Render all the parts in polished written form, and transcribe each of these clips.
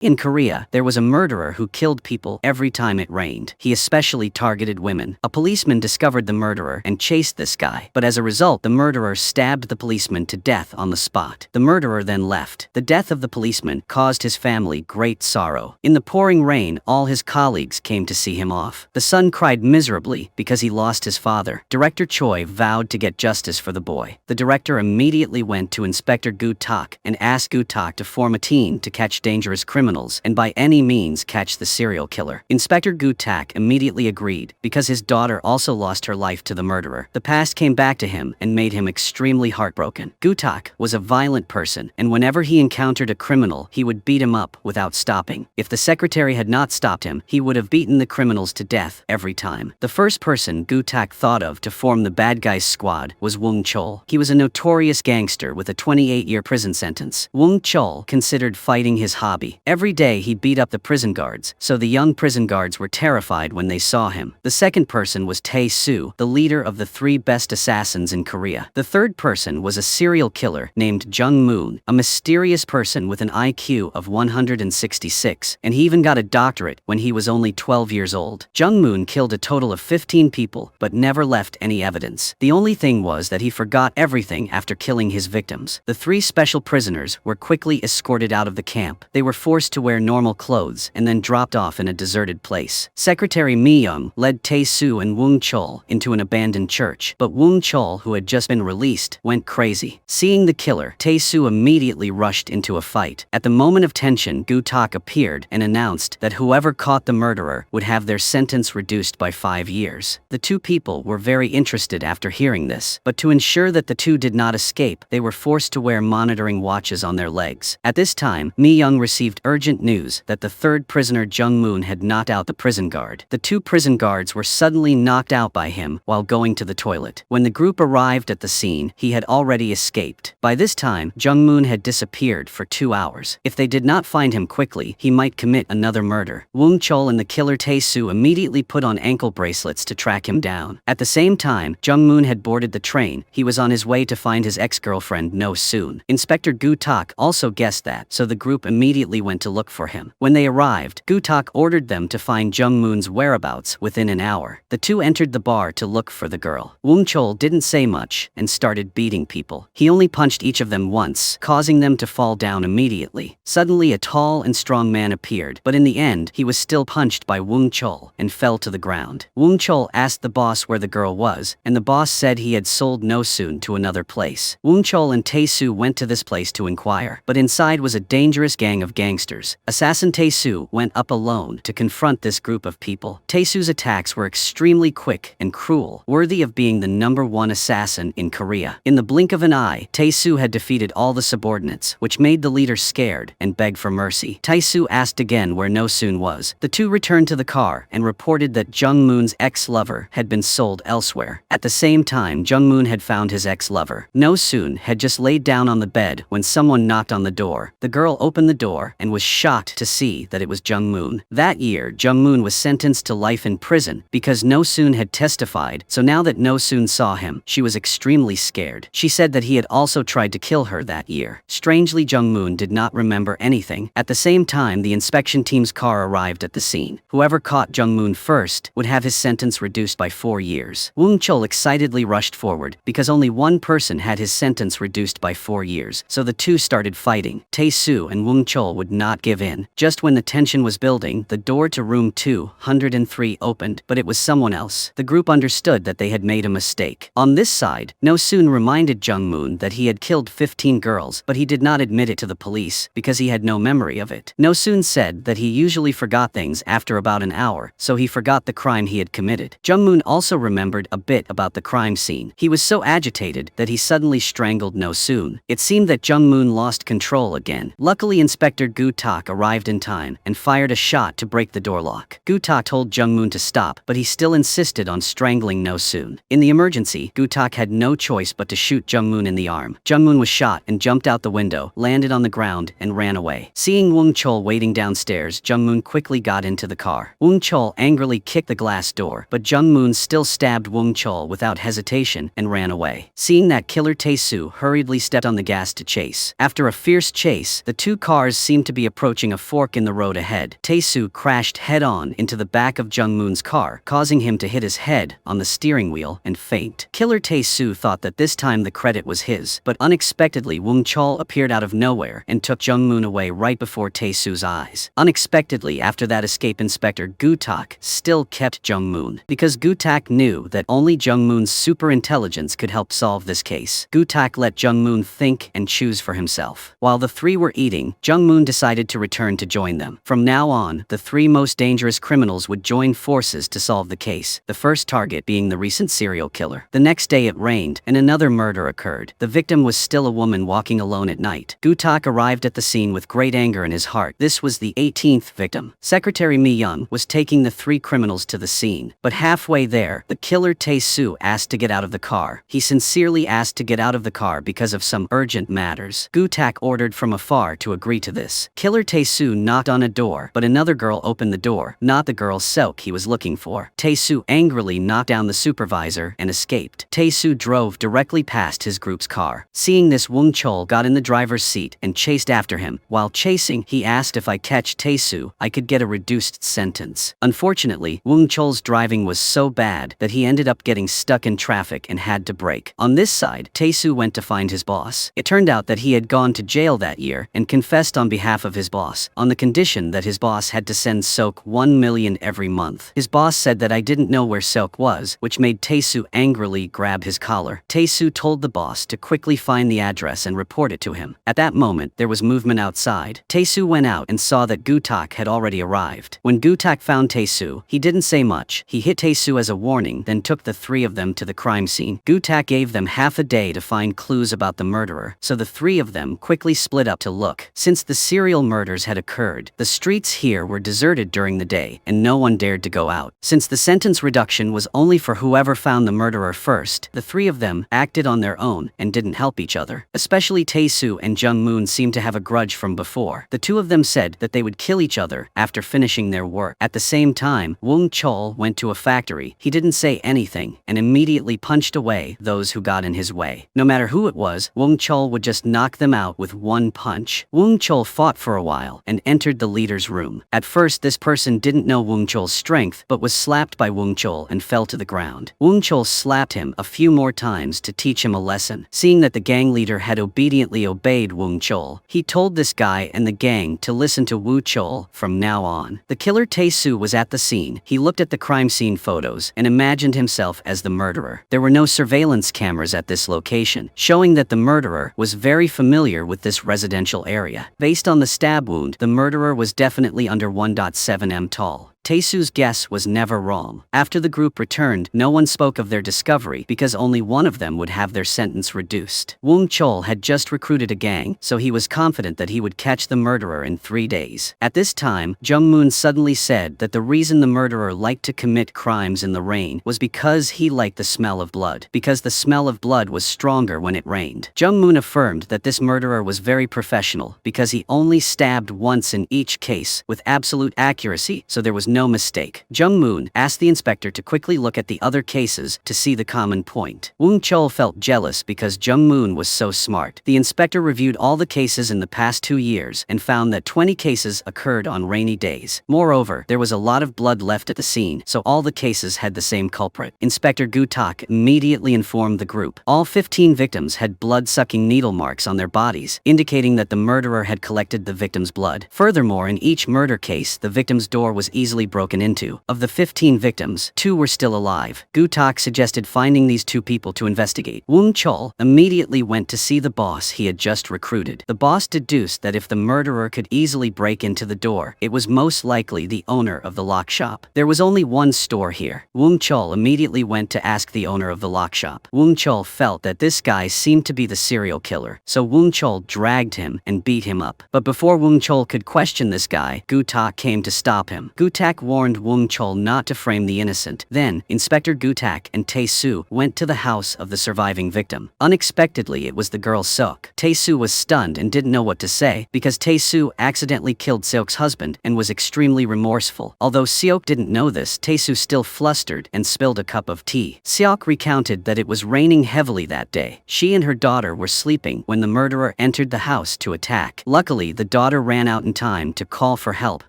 In Korea, there was a murderer who killed people every time it rained. He especially targeted women. A policeman discovered the murderer and chased this guy, but as a result, the murderer stabbed the policeman to death on the spot. The murderer then left. The death of the policeman caused his family great sorrow. In the pouring rain, all his colleagues came to see him off. The son cried miserably because he lost his father. Director Choi vowed to get justice for the boy. The director immediately went to Inspector Gu Tak and asked Gu Tak to form a team to catch dangerous criminals and by any means catch the serial killer. Inspector Gu Tak immediately agreed because his daughter also lost her life to the murderer. The past came back to him and made him extremely heartbroken. Gu Tak was a violent person, and whenever he encountered a criminal, he would beat him up without stopping. If the secretary had not stopped him, he would have beaten the criminals to death every time. The first person Gu Tak thought of to form the bad guys squad was Wong Chol. He was a notorious gangster with a 28-year prison sentence. Wong Chol considered fighting his hobby. Every day he beat up the prison guards, so the young prison guards were terrified when they saw him. The second person was Tae Soo, the leader of the 3 best assassins in Korea. The third person was a serial killer named Jung Moon, a mysterious person with an IQ of 166, and he even got a doctorate when he was only 12 years old. Jung Moon killed a total of 15 people, but never left any evidence. The only thing was that he forgot everything after killing his victims. The 3 special prisoners were quickly escorted out of the camp. They were forced to wear normal clothes and then dropped off in a deserted place. Secretary Mi Young led Tae Soo and Wong Chol into an abandoned church, but Wong Chol, who had just been released, went crazy. Seeing the killer, Tae Soo immediately rushed into a fight. At the moment of tension, Gu Tak appeared and announced that whoever caught the murderer would have their sentence reduced by 5 years. The 2 people were very interested after hearing this, but to ensure that the 2 did not escape, they were forced to wear monitoring watches on their legs. At this time, Mi Young received urgent news that the 3rd prisoner Jung Moon had knocked out the prison guard. The 2 prison guards were suddenly knocked out by him while going to the toilet. When the group arrived at the scene, he had already escaped. By this time, Jung Moon had disappeared for 2 hours. If they did not find him quickly, he might commit another murder. Wong Chol and the killer Tae Soo immediately put on ankle bracelets to track him down. At the same time, Jung Moon had boarded the train. He was on his way to find his ex-girlfriend No Soon. Inspector Gu Tak also guessed that, so the group immediately went to look for him. When they arrived, Gu Tak ordered them to find Jung Moon's whereabouts within an hour. The 2 entered the bar to look for the girl. Wong Chol didn't say much and started beating people. He only punched each of them once, causing them to fall down immediately. Suddenly, a tall and strong man appeared, but in the end, he was still punched by Wong Chol and fell to the ground. Wong Chol asked the boss where the girl was, and the boss said he had sold No Soon to another place. Wong Chol and Tae Soo went to this place to inquire, but inside was a dangerous gang of gangsters. Assassin Tae Soo went up alone to confront this group of people. Tae Soo's attacks were extremely quick and cruel, worthy of being the #1 assassin in Korea. In the blink of an eye, Tae Soo had defeated all the subordinates, which made the leader scared and begged for mercy. Tae Soo asked again where No Soon was. The 2 returned to the car and reported that Jung Moon's ex-lover had been sold elsewhere. At the same time, Jung Moon had found his ex-lover. No Soon had just laid down on the bed when someone knocked on the door. The girl opened the door and was shocked to see that it was Jung Moon. That year, Jung Moon was sentenced to life in prison because No Soon had testified, so now that No Soon saw him, she was extremely scared. She said that he had also tried to kill her that year. Strangely, Jung Moon did not remember anything. At the same time, the inspection team's car arrived at the scene. Whoever caught Jung Moon first would have his sentence reduced by 4 years. Wong Chol excitedly rushed forward because only one person had his sentence reduced by 4 years, so the 2 started fighting. Tae Soo and Wong Chol would not give in. Just when the tension was building, the door to room 203 opened, but it was someone else. The group understood that they had made a mistake. On this side, No Soon reminded Jung Moon that he had killed 15 girls, but he did not admit it to the police because he had no memory of it. No Soon said that he usually forgot things after about an hour, so he forgot the crime he had committed. Jung Moon also remembered a bit about the crime scene. He was so agitated that he suddenly strangled No Soon. It seemed that Jung Moon lost control again. Luckily, Inspector Gu Tak arrived in time and fired a shot to break the door lock. Gu Tak told Jung Moon to stop, but he still insisted on strangling No Soon. In the emergency, Gu Tak had no choice but to shoot Jung Moon in the arm. Jung Moon was shot and jumped out the window, landed on the ground, and ran away. Seeing Wong Chol waiting downstairs, Jung Moon quickly got into the car. Wong Chol angrily kicked the glass door, but Jung Moon still stabbed Wong Chol without hesitation and ran away. Seeing that, killer Tae Soo hurriedly stepped on the gas to chase. After a fierce chase, the 2 cars seemed to be approaching a fork in the road ahead. Tae-soo crashed head-on into the back of Jung-moon's car, causing him to hit his head on the steering wheel and faint. Killer Tae-soo thought that this time the credit was his, but unexpectedly Woong Chol appeared out of nowhere and took Jung-moon away right before Tae-soo's eyes. Unexpectedly, after that escape, Inspector Gu-tak still kept Jung-moon, because Gu-tak knew that only Jung-moon's super intelligence could help solve this case. Gu-tak let Jung-moon think and choose for himself. While the three were eating, Jung-moon decided to return to join them. From now on, the three most dangerous criminals would join forces to solve the case, the first target being the recent serial killer. The next day it rained, and another murder occurred. The victim was still a woman walking alone at night. Gu-tak arrived at the scene with great anger in his heart. This was the 18th victim. Secretary Mi-young was taking the three criminals to the scene, but halfway there, the killer Tae-soo asked to get out of the car. He sincerely asked to get out of the car because of some urgent matters. Gu-tak ordered from afar to agree to this. Killer Tae-soo knocked on a door, but another girl opened the door, not the girl Seok he was looking for. Tae-soo angrily knocked down the supervisor and escaped. Tae-soo drove directly past his group's car. Seeing this, Woong Chol got in the driver's seat and chased after him. While chasing, he asked if I catch Tae-soo, I could get a reduced sentence. Unfortunately, Woong Chol's driving was so bad that he ended up getting stuck in traffic and had to brake. On this side, Tae-soo went to find his boss. It turned out that he had gone to jail that year and confessed on behalf of his boss, on the condition that his boss had to send Seok 1 million every month. His boss said that I didn't know where Seok was, which made Tae-soo angrily grab his collar. Tae-soo told the boss to quickly find the address and report it to him. At that moment, there was movement outside. Tae-soo went out and saw that Gu-tak had already arrived. When Gu-tak found Tae-soo, he didn't say much. He hit Tae-soo as a warning, then took the three of them to the crime scene. Gu-tak gave them half a day to find clues about the murderer, so the three of them quickly split up to look. Since the serial murders had occurred, the streets here were deserted during the day, and no one dared to go out. Since the sentence reduction was only for whoever found the murderer first, the three of them acted on their own and didn't help each other. Especially Tae-soo and Jung-moon seemed to have a grudge from before. The two of them said that they would kill each other after finishing their work. At the same time, Woong Chol went to a factory. He didn't say anything and immediately punched away those who got in his way. No matter who it was, Woong Chol would just knock them out with one punch. Woong Chol fought for a while and entered the leader's room. At first, this person didn't know Woong Chol's strength but was slapped by Woong Chol and fell to the ground. Woong Chol slapped him a few more times to teach him a lesson. Seeing that the gang leader had obediently obeyed Woong Chol, he told this guy and the gang to listen to Woo Chol from now on. The killer Tae-soo was at the scene. He looked at the crime scene photos and imagined himself as the murderer. There were no surveillance cameras at this location, showing that the murderer was very familiar with this residential area. Based on the stab wound, the murderer was definitely under 1.7 m tall. Tae-soo's guess was never wrong. After the group returned, no one spoke of their discovery because only one of them would have their sentence reduced. Woong Chol had just recruited a gang, so he was confident that he would catch the murderer in 3 days. At this time, Jung-moon suddenly said that the reason the murderer liked to commit crimes in the rain was because he liked the smell of blood, because the smell of blood was stronger when it rained. Jung-moon affirmed that this murderer was very professional because he only stabbed once in each case with absolute accuracy, so there was no mistake. Jung-moon asked the inspector to quickly look at the other cases to see the common point. Woong Chol felt jealous because Jung-moon was so smart. The inspector reviewed all the cases in the past 2 years and found that 20 cases occurred on rainy days. Moreover, there was a lot of blood left at the scene, so all the cases had the same culprit. Inspector Gu-tak immediately informed the group. All 15 victims had blood-sucking needle marks on their bodies, indicating that the murderer had collected the victim's blood. Furthermore, in each murder case, the victim's door was easily broken into. Of the 15 victims, 2 were still alive. Gu-tak suggested finding these 2 people to investigate. Woong Chol immediately went to see the boss he had just recruited. The boss deduced that if the murderer could easily break into the door, it was most likely the owner of the lock shop. There was only one store here. Woong Chol immediately went to ask the owner of the lock shop. Woong Chol felt that this guy seemed to be the serial killer, so Woong Chol dragged him and beat him up. But before Woong Chol could question this guy, Gu-tak came to stop him. Gu-tak Tak warned Wung Chul not to frame the innocent. Then, Inspector Gu Tak and Tae-soo went to the house of the surviving victim. Unexpectedly, it was the girl Seok. Tae-soo was stunned and didn't know what to say, because Tae-soo accidentally killed Seok's husband and was extremely remorseful. Although Seok didn't know this, Tae-soo still flustered and spilled a cup of tea. Seok recounted that it was raining heavily that day. She and her daughter were sleeping when the murderer entered the house to attack. Luckily, the daughter ran out in time to call for help,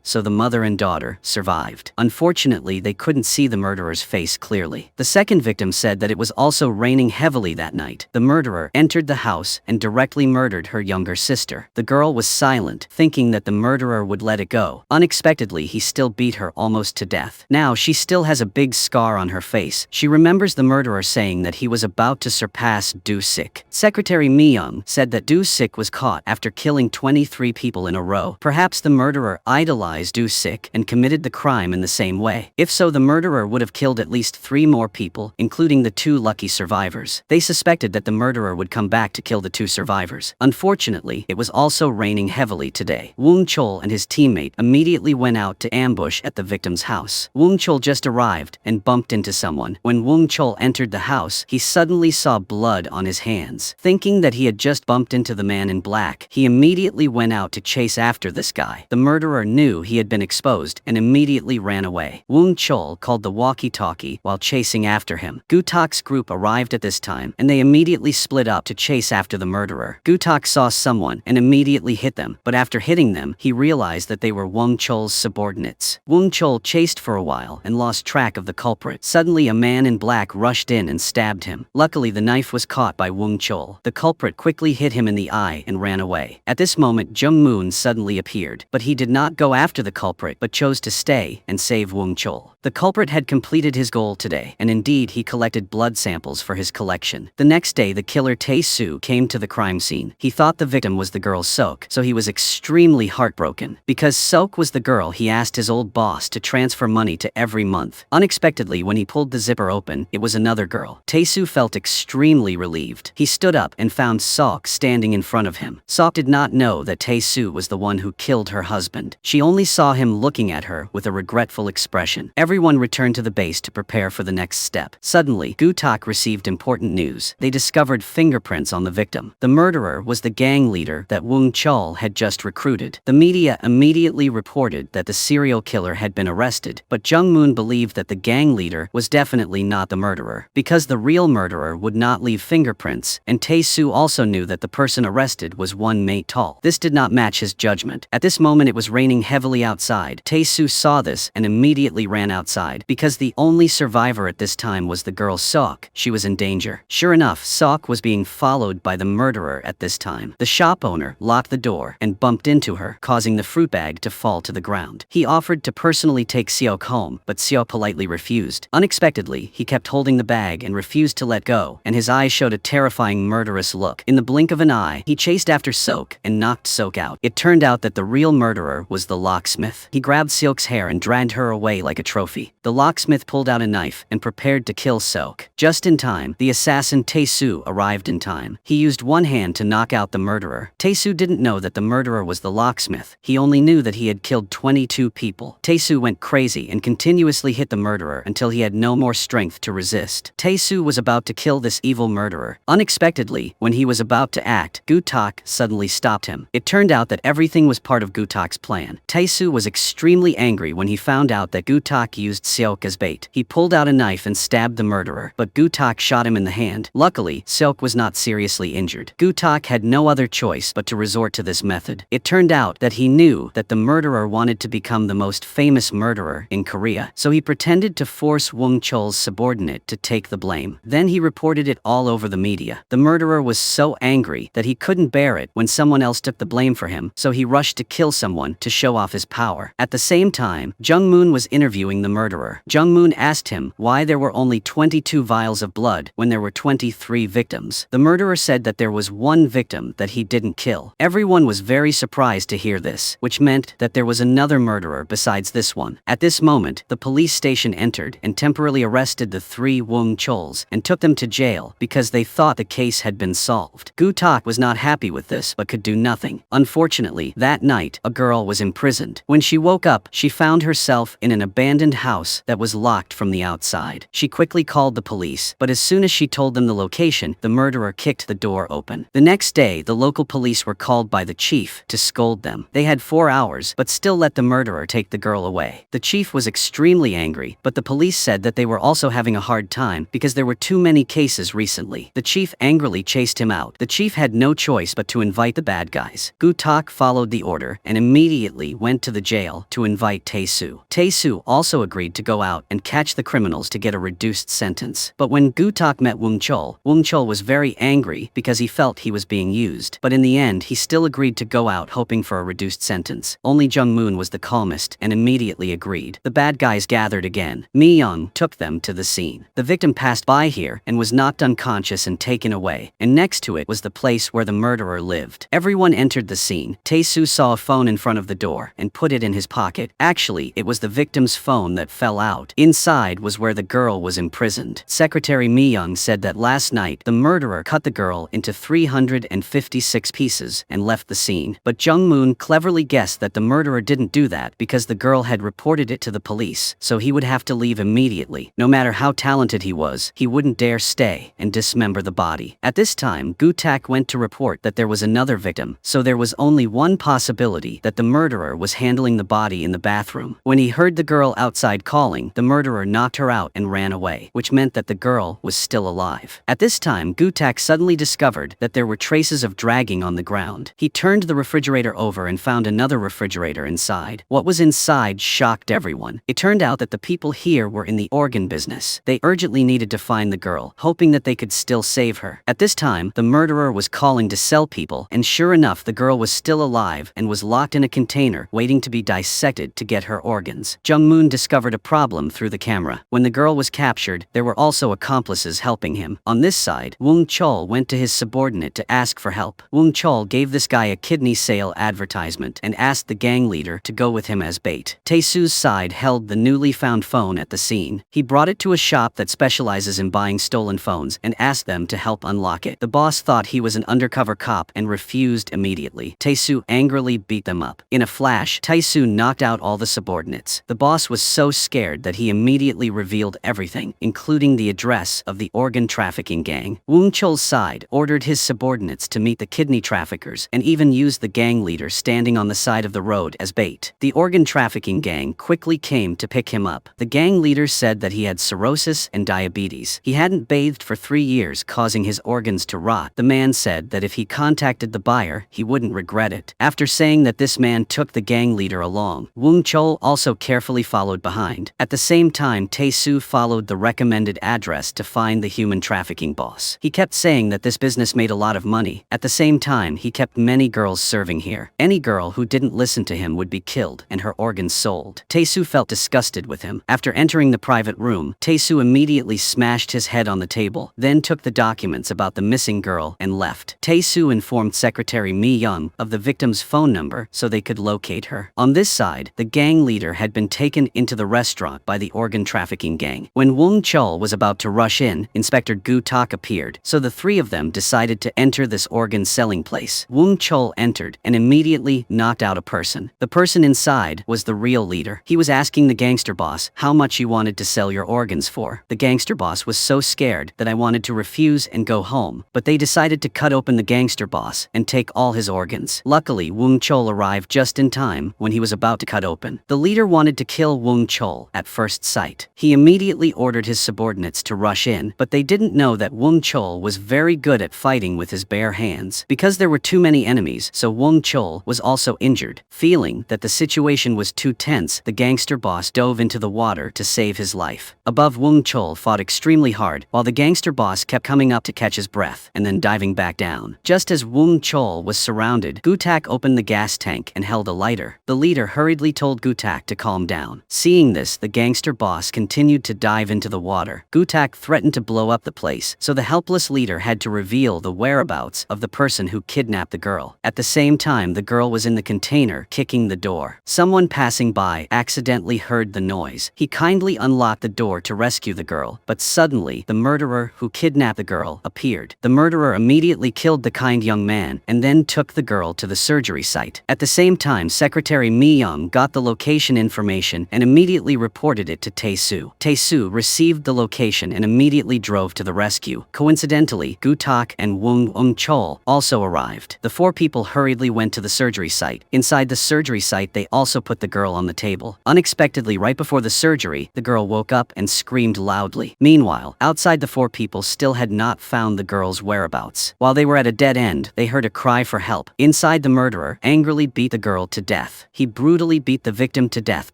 so the mother and daughter survived. Unfortunately, they couldn't see the murderer's face clearly. The second victim said that it was also raining heavily that night. The murderer entered the house and directly murdered her younger sister. The girl was silent, thinking that the murderer would let it go. Unexpectedly, he still beat her almost to death. Now, she still has a big scar on her face. She remembers the murderer saying that he was about to surpass Do Sik. Secretary Mi Young said that Do Sik was caught after killing 23 people in a row. Perhaps the murderer idolized Do Sik and committed the crime in the same way. If so, the murderer would have killed at least 3 more people, including the 2 lucky survivors. They suspected that the murderer would come back to kill the 2 survivors. Unfortunately, it was also raining heavily today. Wung Chul and his teammate immediately went out to ambush at the victim's house. Wung Chul just arrived and bumped into someone. When Wung Chul entered the house, he suddenly saw blood on his hands. Thinking that he had just bumped into the man in black, he immediately went out to chase after this guy. The murderer knew he had been exposed and immediately ran away. Wung Chul called the walkie-talkie while chasing after him. Gu Tak's group arrived at this time, and they immediately split up to chase after the murderer. Gu Tak saw someone and immediately hit them, but after hitting them, he realized that they were Wung Chul's subordinates. Wung Chul chased for a while and lost track of the culprit. Suddenly, a man in black rushed in and stabbed him. Luckily, the knife was caught by Wung Chul. The culprit quickly hit him in the eye and ran away. At this moment, Jung Moon suddenly appeared, but he did not go after the culprit but chose to stay and save Wung Chul. The culprit had completed his goal today, and indeed he collected blood samples for his collection. The next day, the killer Tae-soo came to the crime scene. He thought the victim was the girl Seok, so he was extremely heartbroken. Because Seok was the girl, he asked his old boss to transfer money to every month. Unexpectedly, when he pulled the zipper open, it was another girl. Tae-soo felt extremely relieved. He stood up and found Seok standing in front of him. Seok did not know that Tae-soo was the one who killed her husband. She only saw him looking at her with a regretful expression. Everyone returned to the base to prepare for the next step. Suddenly, Gu Tak received important news. They discovered fingerprints on the victim. The murderer was the gang leader that Wung Chul had just recruited. The media immediately reported that the serial killer had been arrested, but Jung Moon believed that the gang leader was definitely not the murderer, because the real murderer would not leave fingerprints, and Tae-soo also knew that the person arrested was one mate tall. This did not match his judgment. At this moment, it was raining heavily outside. Tae-soo saw this and immediately ran outside. Because the only survivor at this time was the girl Seok, she was in danger. Sure enough, Seok was being followed by the murderer at this time. The shop owner locked the door and bumped into her, causing the fruit bag to fall to the ground. He offered to personally take Seok home, but Seok politely refused. Unexpectedly, he kept holding the bag and refused to let go, and his eyes showed a terrifying murderous look. In the blink of an eye, he chased after Seok and knocked Seok out. It turned out that the real murderer was the locksmith. He grabbed Seok's hair and dragged her away like a trophy. The locksmith pulled out a knife and prepared to kill Seok. Just in time, the assassin Tae-soo arrived in time. He used one hand to knock out the murderer. Tae-soo didn't know that the murderer was the locksmith. He only knew that he had killed 22 people. Tae-soo went crazy and continuously hit the murderer until he had no more strength to resist. Tae-soo was about to kill this evil murderer. Unexpectedly, when he was about to act, Gu Tak suddenly stopped him. It turned out that everything was part of Gu Tak's plan. Tae-soo was extremely angry when he found out that Gu Tak used Seok as bait. He pulled out a knife and stabbed the murderer, but Gu Tak shot him in the hand. Luckily, Seok was not seriously injured. Gu Tak had no other choice but to resort to this method. It turned out that he knew that the murderer wanted to become the most famous murderer in Korea, so he pretended to force Wung Chul's subordinate to take the blame. Then he reported it all over the media. The murderer was so angry that he couldn't bear it when someone else took the blame for him, so he rushed to kill someone to show off his power. At the same time, Jung Moon was interviewing the murderer. Jung Moon asked him why there were only 22 vials of blood when there were 23 victims. The murderer said that there was one victim that he didn't kill. Everyone was very surprised to hear this, which meant that there was another murderer besides this one. At this moment, the police station entered and temporarily arrested the 3 Wung Chols and took them to jail because they thought the case had been solved. Gu Tak was not happy with this but could do nothing. Unfortunately, that night, a girl was imprisoned. When she woke up, she found herself in an abandoned house that was locked from the outside. She quickly called the police, but as soon as she told them the location, the murderer kicked the door open. The next day, the local police were called by the chief to scold them. They had 4 hours, but still let the murderer take the girl away. The chief was extremely angry, but the police said that they were also having a hard time because there were too many cases recently. The chief angrily chased him out. The chief had no choice but to invite the bad guys. Gu Tak followed the order and immediately went to the jail to invite Tae-soo. Tae-soo also agreed to go out and catch the criminals to get a reduced sentence. But when Gu Tak met Wung Chol was very angry because he felt he was being used. But in the end, he still agreed to go out hoping for a reduced sentence. Only Jung Moon was the calmest and immediately agreed. The bad guys gathered again. Mi Young took them to the scene. The victim passed by here and was knocked unconscious and taken away, and next to it was the place where the murderer lived. Everyone entered the scene. Tae-soo saw a phone in front of the door and put it in his pocket. Actually, it was the victim's phone that fell out. Inside was where the girl was imprisoned. Secretary Mi Young said that last night, the murderer cut the girl into 356 pieces and left the scene. But Jung Moon cleverly guessed that the murderer didn't do that because the girl had reported it to the police, so he would have to leave immediately. No matter how talented he was, he wouldn't dare stay and dismember the body. At this time, Gu Tak went to report that there was another victim, so there was only one possibility that the murderer was handling the body in the bathroom. When he heard the girl outside calling, the murderer knocked her out and ran away, which meant that the girl was still alive. At this time, Gu Tak suddenly discovered that there were traces of dragging on the ground. He turned the refrigerator over and found another refrigerator inside. What was inside shocked everyone. It turned out that the people here were in the organ business. They urgently needed to find the girl, hoping that they could still save her. At this time, the murderer was calling to sell people, and sure enough, the girl was still alive and was locked in a container waiting to be dissected to get her organs. Jung Moon discovered a problem through the camera. When the girl was captured, there were also accomplices helping him. On this side, Wung Chol went to his subordinate to ask for help. Wung Chol gave this guy a kidney sale advertisement and asked the gang leader to go with him as bait. Tae-soo's side held the newly found phone at the scene. He brought it to a shop that specializes in buying stolen phones and asked them to help unlock it. The boss thought he was an undercover cop and refused immediately. Tae-soo angrily beat them up. In a flash, Tae-soo knocked out all the subordinates. The boss was so scared that he immediately revealed everything, including the address of the organ trafficking gang. Wung Chol's side ordered his subordinates to meet the kidney traffickers and even used the gang leader standing on the side of the road as bait. The organ trafficking gang quickly came to pick him up. The gang leader said that he had cirrhosis and diabetes. He hadn't bathed for 3 years, causing his organs to rot. The man said that if he contacted the buyer, he wouldn't regret it. After saying that this man took the gang leader along, Wung Chol also carefully followed behind. At the same time, Tae-soo followed the recommended address to find the human trafficking boss. He kept saying that this business made a lot of money. At the same time, he kept many girls serving here. Any girl who didn't listen to him would be killed and her organs sold. Tae-soo felt disgusted with him. After entering the private room, Tae-soo immediately smashed his head on the table, then took the documents about the missing girl and left. Tae-soo informed Secretary Mi Young of the victim's phone number so they could locate her. On this side, the gang leader had been taken into the restaurant by the organ trafficking gang. When Wung Chol was about to rush in, Inspector Gu Tak appeared, so the three of them decided to enter this organ selling place. Wung Chol entered and immediately knocked out a person. The person inside was the real leader. He was asking the gangster boss how much he wanted to sell your organs for. The gangster boss was so scared that I wanted to refuse and go home, but they decided to cut open the gangster boss and take all his organs. Luckily, Wung Chol arrived just in time when he was about to cut open. The leader wanted to kill Wung Chol at first sight. He immediately ordered his subordinates to rush in, but they didn't know that Wung Chol was very good at fighting with his bare hands. Because there were too many enemies, so Wung Chol was also injured. Feeling that the situation was too tense, the gangster boss dove into the water to save his life. Above, Wung Chol fought extremely hard, while the gangster boss kept coming up to catch his breath and then diving back down. Just as Wung Chol was surrounded, Gu Tak opened the gas tank and held a lighter. The leader hurriedly told Gu Tak to calm down. See Seeing this, the gangster boss continued to dive into the water. Gutak threatened to blow up the place, so the helpless leader had to reveal the whereabouts of the person who kidnapped the girl. At the same time, the girl was in the container, kicking the door. Someone passing by accidentally heard the noise. He kindly unlocked the door to rescue the girl, but suddenly, the murderer who kidnapped the girl appeared. The murderer immediately killed the kind young man, and then took the girl to the surgery site. At the same time, Secretary Mi Young got the location information and immediately reported it to Tae-soo. Tae-soo received the location and immediately drove to the rescue. Coincidentally, Gutak and Wong Chol also arrived. The four people hurriedly went to the surgery site. Inside the surgery site, they also put the girl on the table. Unexpectedly, right before the surgery, the girl woke up and screamed loudly. Meanwhile, outside, the four people still had not found the girl's whereabouts. While they were at a dead end, they heard a cry for help. Inside, the murderer angrily beat the girl to death. He brutally beat the victim to death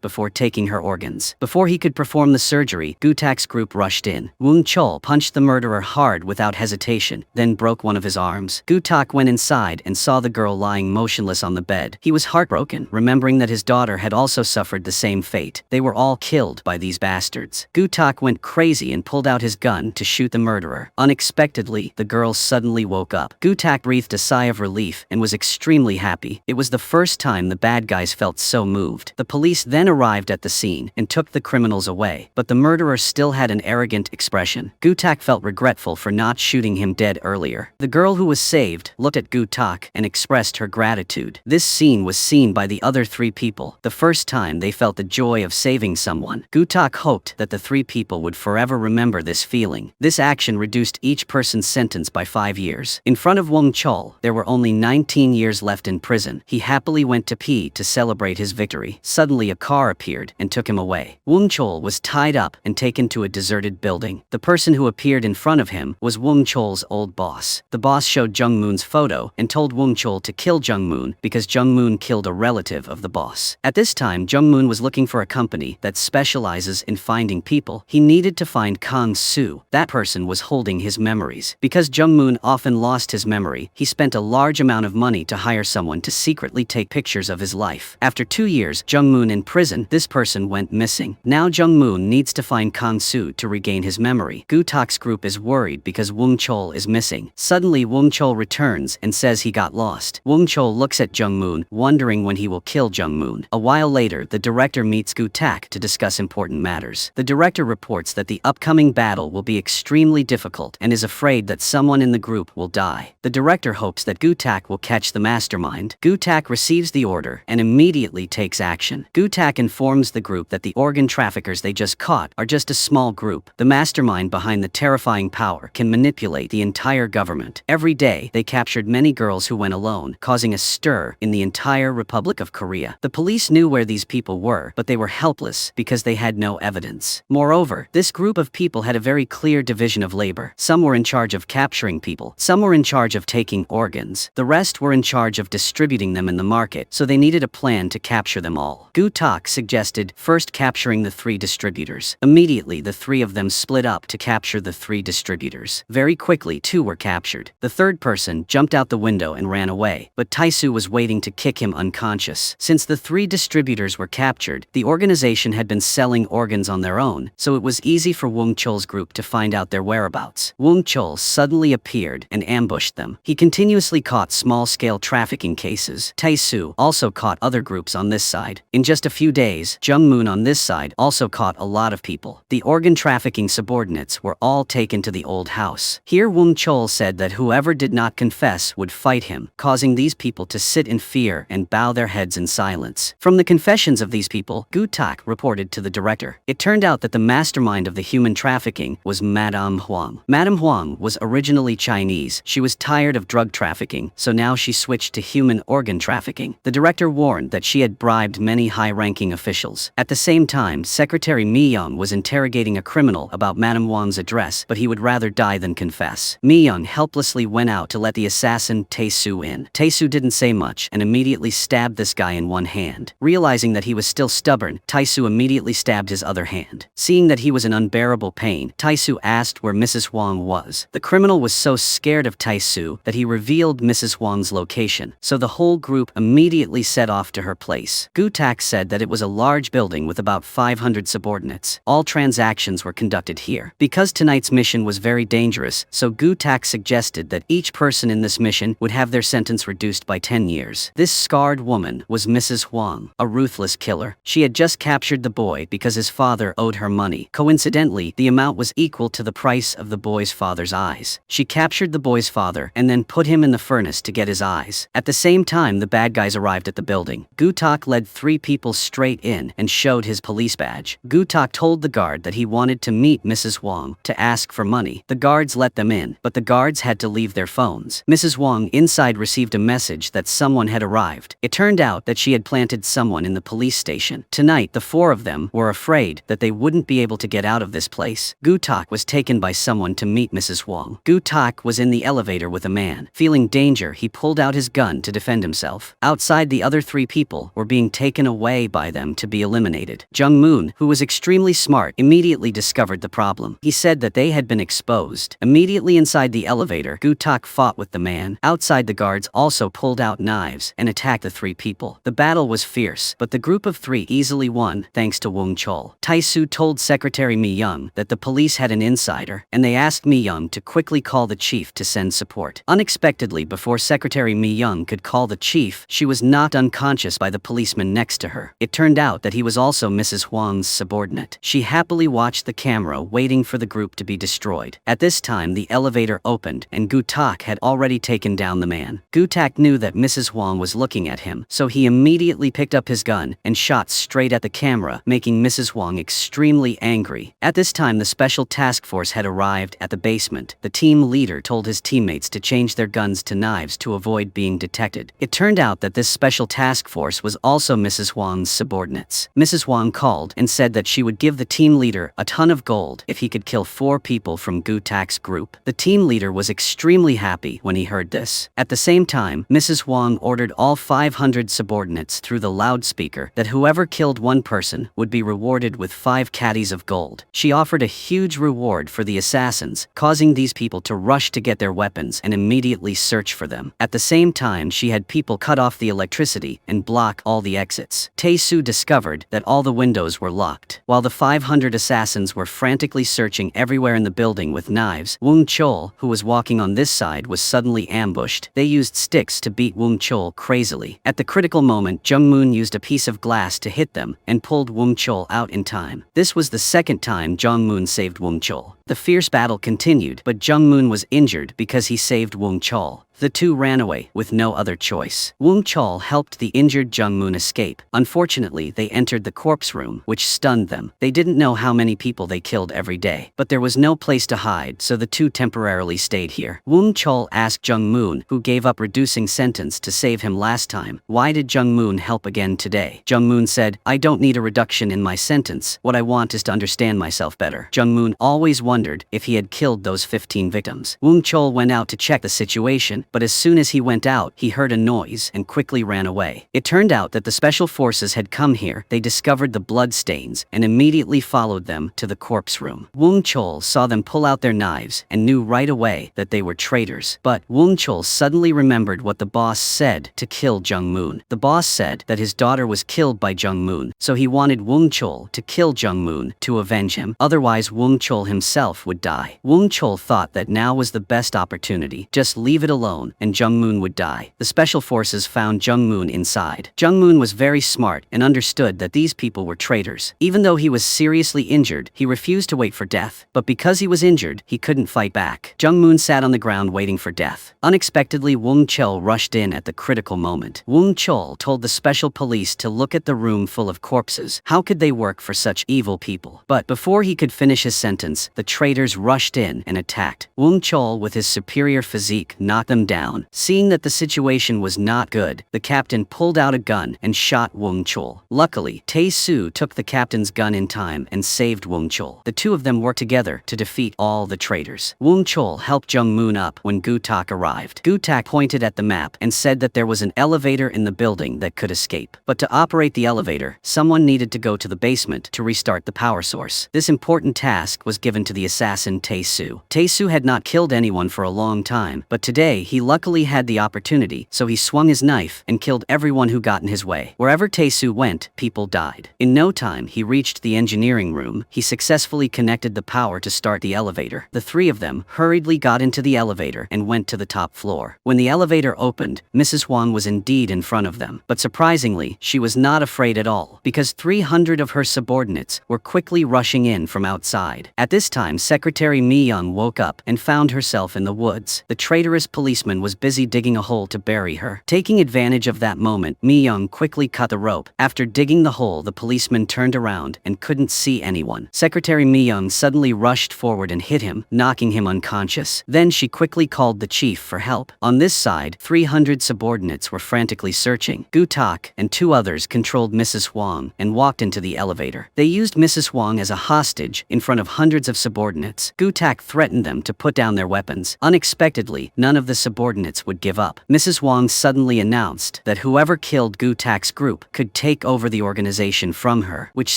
before taking her organs. Before he could perform the surgery, Gutak's group rushed in. Wong Chol punched the murderer hard without hesitation, then broke one of his arms. Gutak went inside and saw the girl lying motionless on the bed. He was heartbroken, remembering that his daughter had also suffered the same fate. They were all killed by these bastards. Gutak went crazy and pulled out his gun to shoot the murderer. Unexpectedly, the girl suddenly woke up. Gutak breathed a sigh of relief and was extremely happy. It was the first time the bad guys felt so moved. The police then arrived at the scene and took the criminals away, but the murderer still had an arrogant expression. Gutak felt regretful for not shooting him dead earlier. The girl who was saved looked at Gutak and expressed her gratitude. This scene was seen by the other three people, the first time they felt the joy of saving someone. Gutak hoped that the three people would forever remember this feeling. This action reduced each person's sentence by 5 years. In front of Wong Chol, there were only 19 years left in prison. He happily went to pee to celebrate his victory. Suddenly, a car appeared and took him away. Wong Chol was tied up and taken to a deserted building. The person who appeared in front of him was Wong Chol's old boss. The boss showed Jung Moon's photo and told Wong Chol to kill Jung Moon because Jung Moon killed a relative of the boss. At this time, Jung Moon was looking for a company that specializes in finding people. He needed to find Kang Soo. That person was holding his memories. Because Jung Moon often lost his memory, he spent a large amount of money to hire someone to secretly take pictures of his life. After 2 years, Jung Moon in prison, this person went missing. Now Jung Moon needs to find Kang Soo to regain his memory. Gutak's group is worried because Wong Chol is missing. Suddenly, Wong Chol returns and says he got lost. Wong Chol looks at Jung Moon, wondering when he will kill Jung Moon. A while later, the director meets Gutak to discuss important matters. The director reports that the upcoming battle will be extremely difficult and is afraid that someone in the group will die. The director hopes that Gutak will catch the mastermind. Gutak receives the order and immediately takes action. Gutak informs the group that the organ traffickers they just caught are just a small group. The mastermind behind the terrifying power can manipulate the entire government. Every day, they captured many girls who went alone, causing a stir in the entire Republic of Korea. The police knew where these people were, but they were helpless because they had no evidence. Moreover, this group of people had a very clear division of labor. Some were in charge of capturing people, some were in charge of taking organs, the rest were in charge of distributing them in the market, so they needed a plan to capture them all. Gutak suggested first capturing the 3 distributors. Immediately, the 3 of them split up to capture the 3 distributors. Very quickly, 2 were captured. The third person jumped out the window and ran away, but Tae-soo was waiting to kick him unconscious. Since the 3 distributors were captured, the organization had been selling organs on their own, so it was easy for Wong Chol's group to find out their whereabouts. Wong Chol suddenly appeared and ambushed them. He continuously caught small-scale trafficking cases. Tae-soo also caught other groups on this side. In just a few days, Jung Moon on this side also caught a lot of people. The organ trafficking subordinates were all taken to the old house. Here Wong Chol said that whoever did not confess would fight him, causing these people to sit in fear and bow their heads in silence. From the confessions of these people, Gutak reported to the director. It turned out that the mastermind of the human trafficking was Madame Huang. Madame Huang was originally Chinese. She was tired of drug trafficking, so now she switched to human organ trafficking. The director warned that she had bribed many high-ranking officials. At the same time, Secretary Mi Young was interrogating a criminal about Madame Huang's address, but he would rather die than confess. Mi Young helplessly went out to let the assassin Tae-soo in. Tae-soo didn't say much and immediately stabbed this guy in one hand. Realizing that he was still stubborn, Tae-soo immediately stabbed his other hand. Seeing that he was in unbearable pain, Tae-soo asked where Mrs. Huang was. The criminal was so scared of Tae-soo that he revealed Mrs. Huang's location, so the whole group immediately set off to her place. Gutak said that it was a large building building with about 500 subordinates. All transactions were conducted here. Because tonight's mission was very dangerous, so Gu Tak suggested that each person in this mission would have their sentence reduced by 10 years. This scarred woman was Mrs. Huang, a ruthless killer. She had just captured the boy because his father owed her money. Coincidentally, the amount was equal to the price of the boy's father's eyes. She captured the boy's father and then put him in the furnace to get his eyes. At the same time, the bad guys arrived at the building. Gu Tak led 3 people straight in and showed his police badge. Gu Tak told the guard that he wanted to meet Mrs. Huang to ask for money. The guards let them in, but the guards had to leave their phones. Mrs. Huang inside received a message that someone had arrived. It turned out that she had planted someone in the police station. Tonight, the 4 of them were afraid that they wouldn't be able to get out of this place. Gu Tak was taken by someone to meet Mrs. Huang. Gu Tak was in the elevator with a man. Feeling danger, he pulled out his gun to defend himself. Outside, the other 3 people were being taken away by them to be eliminated. Jung Moon, who was extremely smart, immediately discovered the problem. He said that they had been exposed. Immediately inside the elevator, Gu Tak fought with the man. Outside, the guards also pulled out knives and attacked the 3 people. The battle was fierce, but the group of 3 easily won thanks to Wang Chol. Tai-Su told Secretary Mi Young that the police had an insider, and they asked Mi Young to quickly call the chief to send support. Unexpectedly, before Secretary Mi Young could call the chief, she was knocked unconscious by the policeman next to her. It turned out that he was also Mrs. Huang's subordinate. She happily watched the camera, waiting for the group to be destroyed. At this time, the elevator opened, and Gu Tak had already taken down the man. Gu Tak knew that Mrs. Huang was looking at him, so he immediately picked up his gun and shot straight at the camera, making Mrs. Huang extremely angry. At this time, the special task force had arrived at the basement. The team leader told his teammates to change their guns to knives to avoid being detected. It turned out that this special task force was also Mrs. Huang's subordinates. Mrs. Huang called and said that she would give the team leader a ton of gold if he could kill 4 people from Gu Tak's group. The team leader was extremely happy when he heard this. At the same time, Mrs. Huang ordered all 500 subordinates through the loudspeaker that whoever killed 1 person would be rewarded with 5 caddies of gold. She offered a huge reward for the assassins, causing these people to rush to get their weapons and immediately search for them. At the same time, she had people cut off the electricity and block all the exits. Tai-Su discovered that all the windows were locked. While the 500 assassins were frantically searching everywhere in the building with knives, Wang Chol, who was walking on this side, was suddenly ambushed. They used sticks to beat Wang Chol crazily. At the critical moment, Jung Moon used a piece of glass to hit them and pulled Wang Chol out in time. This was the second time Jung Moon saved Wang Chol. The fierce battle continued, but Jung Moon was injured because he saved Wang Chol. The 2 ran away with no other choice. Wang Chol helped the injured Jung Moon escape. Unfortunately, they entered the corpse room, which stunned them. They didn't know how many people they killed every day, but there was no place to hide, so the 2 temporarily stayed here. Wang Chol asked Jung Moon, who gave up reducing sentence to save him last time, why did Jung Moon help again today? Jung Moon said, I don't need a reduction in my sentence. What I want is to understand myself better. Jung Moon always wondered if he had killed those 15 victims. Wang Chol went out to check the situation, but as soon as he went out, he heard a noise and quickly ran away. It turned out that the special forces had come here. They discovered the blood stains and immediately followed them to the corpse room. Wang Chol saw them pull out their knives and knew right away that they were traitors. But Wang Chol suddenly remembered what the boss said to kill Jung Moon. The boss said that his daughter was killed by Jung Moon, so he wanted Wang Chol to kill Jung Moon to avenge him. Otherwise, Wang Chol himself would die. Wang Chol thought that now was the best opportunity. Just leave it alone and Jung Moon would die. The special forces found Jung Moon inside. Jung Moon was very smart and understood that these people were traitors. Even though he was seriously injured, he refused to wait for death. But because he was injured, he couldn't fight back. Jung Moon sat on the ground waiting for death. Unexpectedly, Wang Chol rushed in at the critical moment. Wang Chol told the special police to look at the room full of corpses. How could they work for such evil people? But before he could finish his sentence, the traitors rushed in and attacked. Wang Chol, with his superior physique, knocked them down. Seeing that the situation was not good, the captain pulled out a gun and shot Wang Chol. Luckily, Tai-Su took the captain's gun in time and saved Wang Chol. The 2 of them worked together to defeat all the traitors. Wang Chol helped Jung Moon up when Gu Tak arrived. Gu Tak pointed at the map and said that there was an elevator in the building that could escape. But to operate the elevator, someone needed to go to the basement to restart the power source. This important task was given to the the assassin Tae-soo. Tae-soo had not killed anyone for a long time, but today he luckily had the opportunity, so he swung his knife and killed everyone who got in his way. Wherever Tae-soo went, people died. In no time, he reached the engineering room. He successfully connected the power to start the elevator. The three of them hurriedly got into the elevator and went to the top floor. When the elevator opened, Mrs. Hwang was indeed in front of them, but surprisingly, she was not afraid at all, because 300 of her subordinates were quickly rushing in from outside. At this time, Secretary Mi-young woke up and found herself in the woods. The traitorous policeman was busy digging a hole to bury her. Taking advantage of that moment, Mi-young quickly cut the rope. After digging the hole, the policeman turned around and couldn't see anyone. Secretary Mi-young suddenly rushed forward and hit him, knocking him unconscious. Then she quickly called the chief for help. On this side, 300 subordinates were frantically searching. Gu-tak and 2 others controlled Mrs. Hwang and walked into the elevator. They used Mrs. Hwang as a hostage in front of hundreds of subordinates. Gu-tak threatened them to put down their weapons. Unexpectedly, none of the subordinates would give up. Mrs. Hwang suddenly announced that whoever killed Gu-tak's group could take over the organization from her, which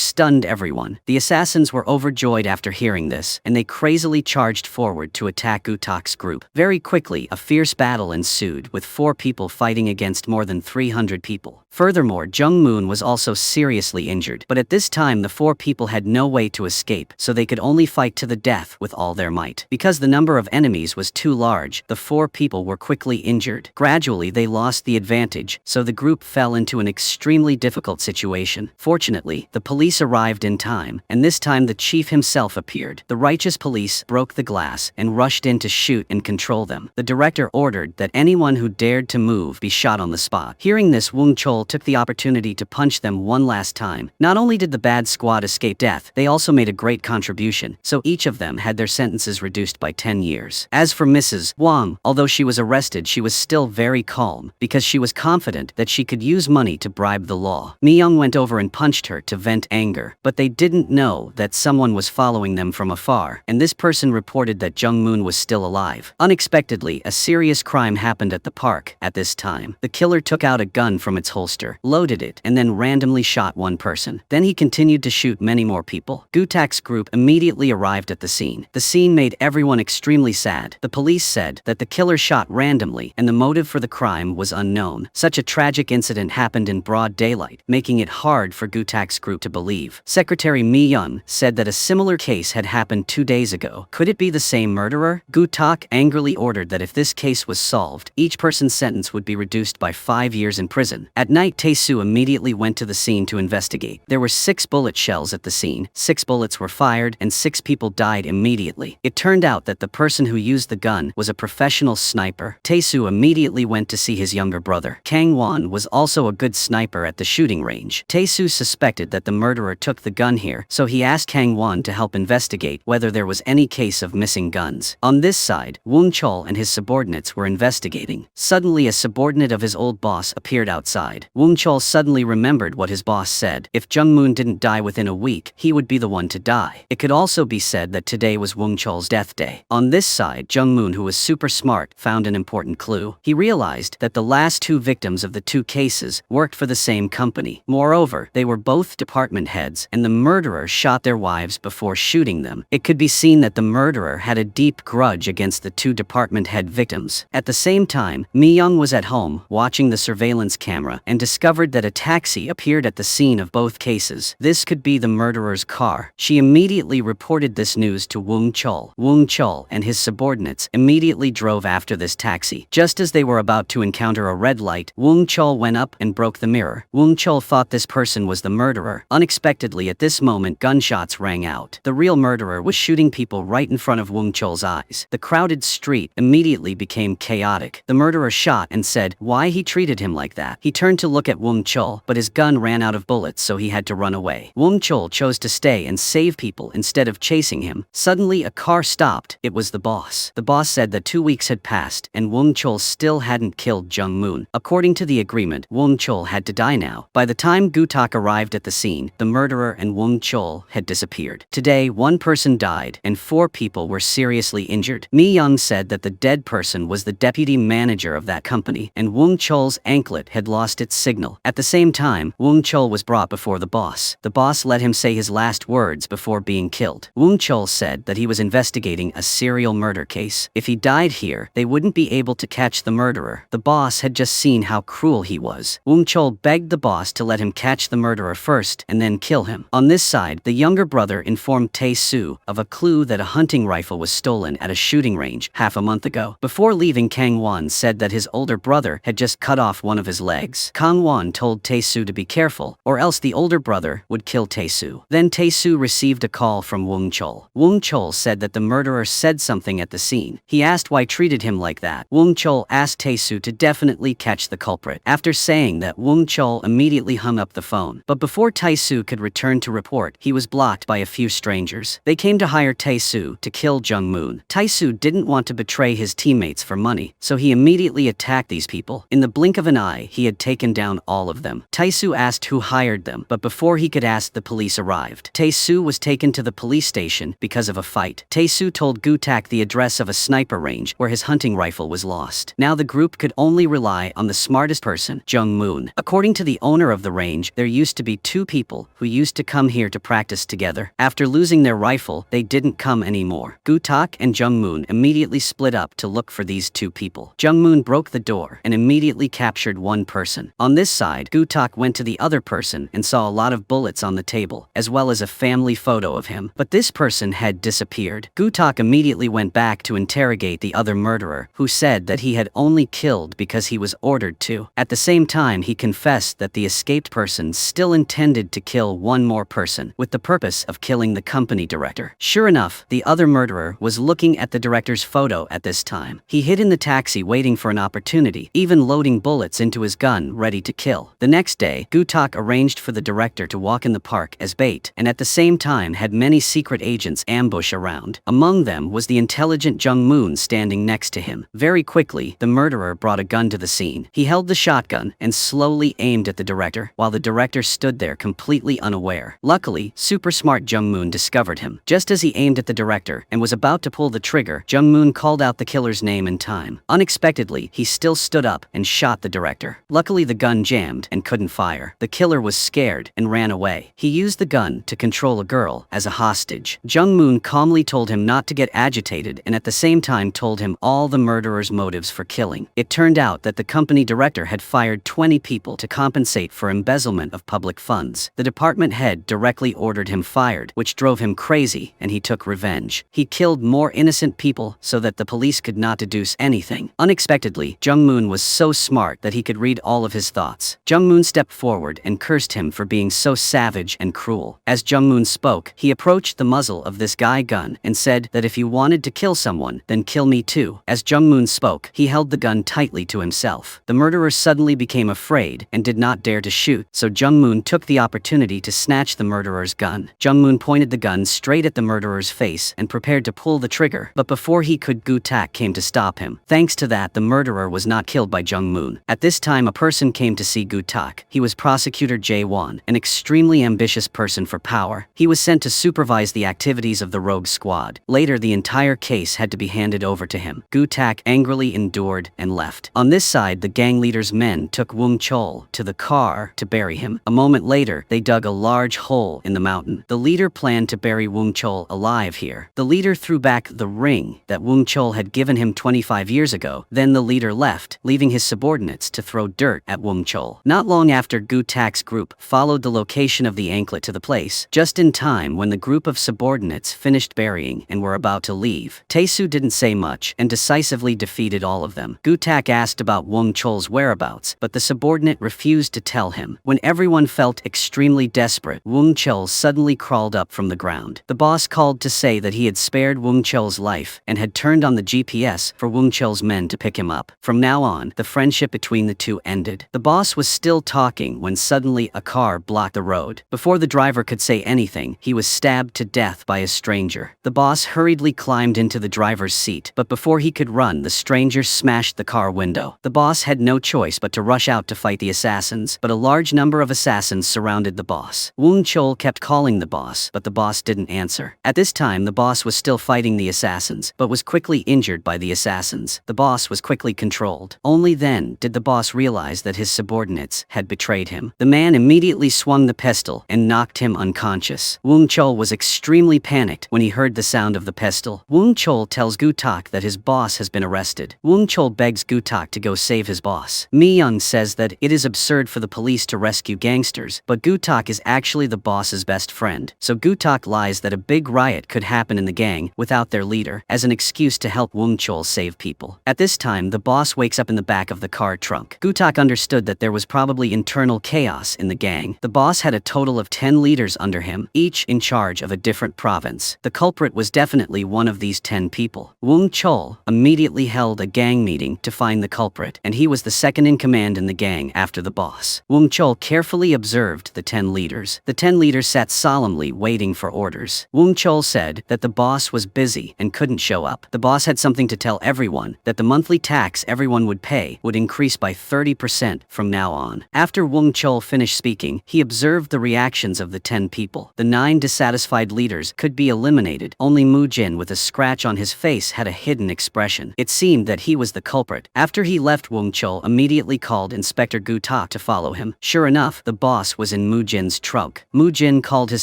stunned everyone. The assassins were overjoyed after hearing this, and they crazily charged forward to attack Gu-tak's group. Very quickly, a fierce battle ensued, with 4 people fighting against more than 300 people. Furthermore, Jung Moon was also seriously injured, but at this time the 4 people had no way to escape, so they could only fight to the death with all their might. Because the number of enemies was too large, the 4 people were quickly injured. Gradually, they lost the advantage, so the group fell into an extremely difficult situation. Fortunately, the police arrived in time, and this time the chief himself appeared. The righteous police broke the glass and rushed in to shoot and control them. The director ordered that anyone who dared to move be shot on the spot. Hearing this, Wong Chol took the opportunity to punch them one last time. Not only did the bad squad escape death, they also made a great contribution, so each of them had their sentences reduced by 10 years. As for Mrs. Hwang, although she was arrested, she was still very calm, because she was confident that she could use money to bribe the law. Mi-young went over and punched her to vent anger, but they didn't know that someone was following them from afar, and this person reported that Jung Moon was still alive. Unexpectedly, a serious crime happened at the park. At this time, the killer took out a gun from its holster, loaded it, and then randomly shot one person. Then he continued to shoot many more people. Gu-tak's group immediately arrived at the scene. The scene made everyone extremely sad. The police said that the killer shot randomly, and the motive for the crime was unknown. Such a tragic incident happened in broad daylight, making it hard for Gu-tak's group to believe. Secretary Mi-young said that a similar case had happened 2 days ago. Could it be the same murderer? Gu-tak angrily ordered that if this case was solved, each person's sentence would be reduced by 5 years in prison. At night, Tae-soo immediately went to the scene to investigate. There were 6 bullet shells at the scene. 6 bullets were fired, and 6 people died immediately. It turned out that the person who used the gun was a professional sniper. Tae-soo immediately went to see his younger brother. Kang Won was also a good sniper at the shooting range. Tae-soo suspected that the murderer took the gun here, so he asked Kang Won to help investigate whether there was any case of missing guns. On this side, Wong Chol and his subordinates were investigating. Suddenly, a subordinate of his old boss appeared outside. Wong Chol suddenly remembered what his boss said. If Jung Moon didn't die within a week, he would be the one to die. It could also be said that today was Wong Chol's death day. On this side, Jung Moon, who was super smart, found an important clue. He realized that the last 2 victims of the 2 cases worked for the same company. Moreover, they were both department heads, and the murderer shot their wives before shooting them. It could be seen that the murderer had a deep grudge against the 2 department head victims. At the same time, Mi-young was at home, watching the surveillance camera, and discovered that a taxi appeared at the scene of both cases. This could be the murderer's car. She immediately reported this news to Wong Chol. Wong Chol and his subordinates immediately drove after this taxi. Just as they were about to encounter a red light, Wong Chol went up and broke the mirror. Wong Chol thought this person was the murderer. Unexpectedly, at this moment, gunshots rang out. The real murderer was shooting people right in front of Wong Chol's eyes. The crowded street immediately became chaotic. The murderer shot and said why he treated him like that. He turned to look at Wong Chol, but his gun ran out of bullets, so he had to run away. Wong Chol chose to stay and save people instead of chasing him. Suddenly, a car stopped. It was the boss. The boss said that 2 weeks had passed, and Wong Chol still hadn't killed Jung Moon. According to the agreement, Wong Chol had to die now. By the time Gu-tak arrived at the scene, the murderer and Wong Chol had disappeared. Today, 1 person died, and 4 people were seriously injured. Mi-young said that the dead person was the deputy manager of that company, and Wong Chol's anklet had lost its signal. At the same time, Wong Chol was brought before the boss. The boss let him say his last words before being killed. Wong Chol Chol said that he was investigating a serial murder case. If he died here, they wouldn't be able to catch the murderer. The boss had just seen how cruel he was. Wung Chol begged the boss to let him catch the murderer first and then kill him. On this side, the younger brother informed Tae-soo of a clue that a hunting rifle was stolen at a shooting range half a month ago. Before leaving, Kang Won said that his older brother had just cut off one of his legs. Kang Won told Tae-soo to be careful, or else the older brother would kill Tae-soo. Then Tae-soo received a call from Wung Chol. Wung Chol said that the murderer said something at the scene. He asked why treated him like that. Wung Chol asked Tae-soo to definitely catch the culprit. After saying that, Wung Chol immediately hung up the phone. But before Tae-soo could return to report, he was blocked by a few strangers. They came to hire Tae-soo to kill Jung Moon. Tae-soo didn't want to betray his teammates for money, so he immediately attacked these people. In the blink of an eye, he had taken down all of them. Tae-soo asked who hired them, but before he could ask, the police arrived. Tae-soo was taken to the police station because of a fight. Tae-soo told Gu-tak the address of a sniper range where his hunting rifle was lost. Now the group could only rely on the smartest person, Jung Moon. According to the owner of the range, there used to be two people who used to come here to practice together. After losing their rifle, they didn't come anymore. Gu-tak and Jung Moon immediately split up to look for these two people. Jung Moon broke the door and immediately captured one person. On this side, Gu-tak went to the other person and saw a lot of bullets on the table, as well as a family photo of him. But this person had disappeared. Gu-tak immediately went back to interrogate the other murderer, who said that he had only killed because he was ordered to. At the same time, he confessed that the escaped person still intended to kill one more person, with the purpose of killing the company director. Sure enough, the other murderer was looking at the director's photo at this time. He hid in the taxi waiting for an opportunity, even loading bullets into his gun ready to kill. The next day, Gu-tak arranged for the director to walk in the park as bait, and at the same time had many secret agents ambush around. Among them was the intelligent Jung Moon standing next to him. Very quickly, the murderer brought a gun to the scene. He held the shotgun and slowly aimed at the director, while the director stood there completely unaware. Luckily, super smart Jung Moon discovered him. Just as he aimed at the director and was about to pull the trigger, Jung Moon called out the killer's name in time. Unexpectedly, he still stood up and shot the director. Luckily, the gun jammed and couldn't fire. The killer was scared and ran away. He used the gun to control a girl as a hostage. Jung Moon calmly told him not to get agitated and at the same time told him all the murderer's motives for killing. It turned out that the company director had fired 20 people to compensate for embezzlement of public funds. The department head directly ordered him fired, which drove him crazy, and he took revenge. He killed more innocent people so that the police could not deduce anything. Unexpectedly, Jung Moon was so smart that he could read all of his thoughts. Jung Moon stepped forward and cursed him for being so savage and cruel. As Jung Moon spoke, he approached the muzzle of this gun and said that if you wanted to kill someone, then kill me too. As Jung Moon spoke, he held the gun tightly to himself. The murderer suddenly became afraid and did not dare to shoot, so Jung Moon took the opportunity to snatch the murderer's gun. Jung Moon pointed the gun straight at the murderer's face and prepared to pull the trigger, but before he could, Gu-tak came to stop him. Thanks to that, the murderer was not killed by Jung Moon. At this time, a person came to see Gu-tak. He was Prosecutor Jae Won, an extremely ambitious person for power. He was sent to supervise the activities of the rogue squad. Later, the entire case had to be handed over to him. Gu-tak angrily endured and left. On this side, the gang leader's men took Wung Chol to the car to bury him. A moment later, they dug a large hole in the mountain. The leader planned to bury Wung Chol alive here. The leader threw back the ring that Wung Chol had given him 25 years ago. Then the leader left, leaving his subordinates to throw dirt at Wung Chol. Not long after, Gu-tak's group followed the location of the anklet to the place, just in time when the group of subordinates finished burying and were about to leave. Tae-soo didn't say much and decisively defeated all of them. Gu-tak asked about Wung Chol's whereabouts, but the subordinate refused to tell him. When everyone felt extremely desperate, Wung Chol suddenly crawled up from the ground. The boss called to say that he had spared Wung Chol's life and had turned on the GPS for Wung Chol's men to pick him up. From now on, the friendship between the two ended. The boss was still talking when suddenly a car blocked the road. Before the driver could say anything, he was stabbed to death by a stranger. The boss hurriedly climbed into the driver's seat, but before he could run, the stranger smashed the car window. The boss had no choice but to rush out to fight the assassins, but a large number of assassins surrounded the boss. Wung Chol kept calling the boss, but the boss didn't answer. At this time, the boss was still fighting the assassins, but was quickly injured by the assassins. The boss was quickly controlled. Only then did the boss realize that his subordinates had betrayed him. The man immediately swung the pistol and knocked him unconscious. Wung Chol was extremely panicked when he heard the sound of the pistol. Woong Chol tells Gu-tak that his boss has been arrested. Woong Chol begs Gu-tak to go save his boss. Mi-young says that it is absurd for the police to rescue gangsters, but Gu-tak is actually the boss's best friend. So Gu-tak lies that a big riot could happen in the gang without their leader as an excuse to help Woong Chol save people. At this time, the boss wakes up in the back of the car trunk. Gu-tak understood that there was probably internal chaos in the gang. The boss had a total of 10 leaders under him, each in charge of a different province. The culprit was definitely one of these 10 people. Woong Chol immediately held a gang meeting to find the culprit, and he was the second in command in the gang after the boss. Woong Chol carefully observed the 10 leaders. The 10 leaders sat solemnly waiting for orders. Woong Chol said that the boss was busy and couldn't show up. The boss had something to tell everyone, that the monthly tax everyone would pay would increase by 30% from now on. After Woong Chol finished speaking, he observed the reactions of the 10 people. The 9 dissatisfied leaders could be eliminated. Only Mu Jin with a scratch on his face had a hidden expression. It seemed that he was the culprit. After he left, Woong Chol immediately called Inspector Gu-tak to follow him. Sure enough, the boss was in Mu Jin's trunk. Mu Jin called his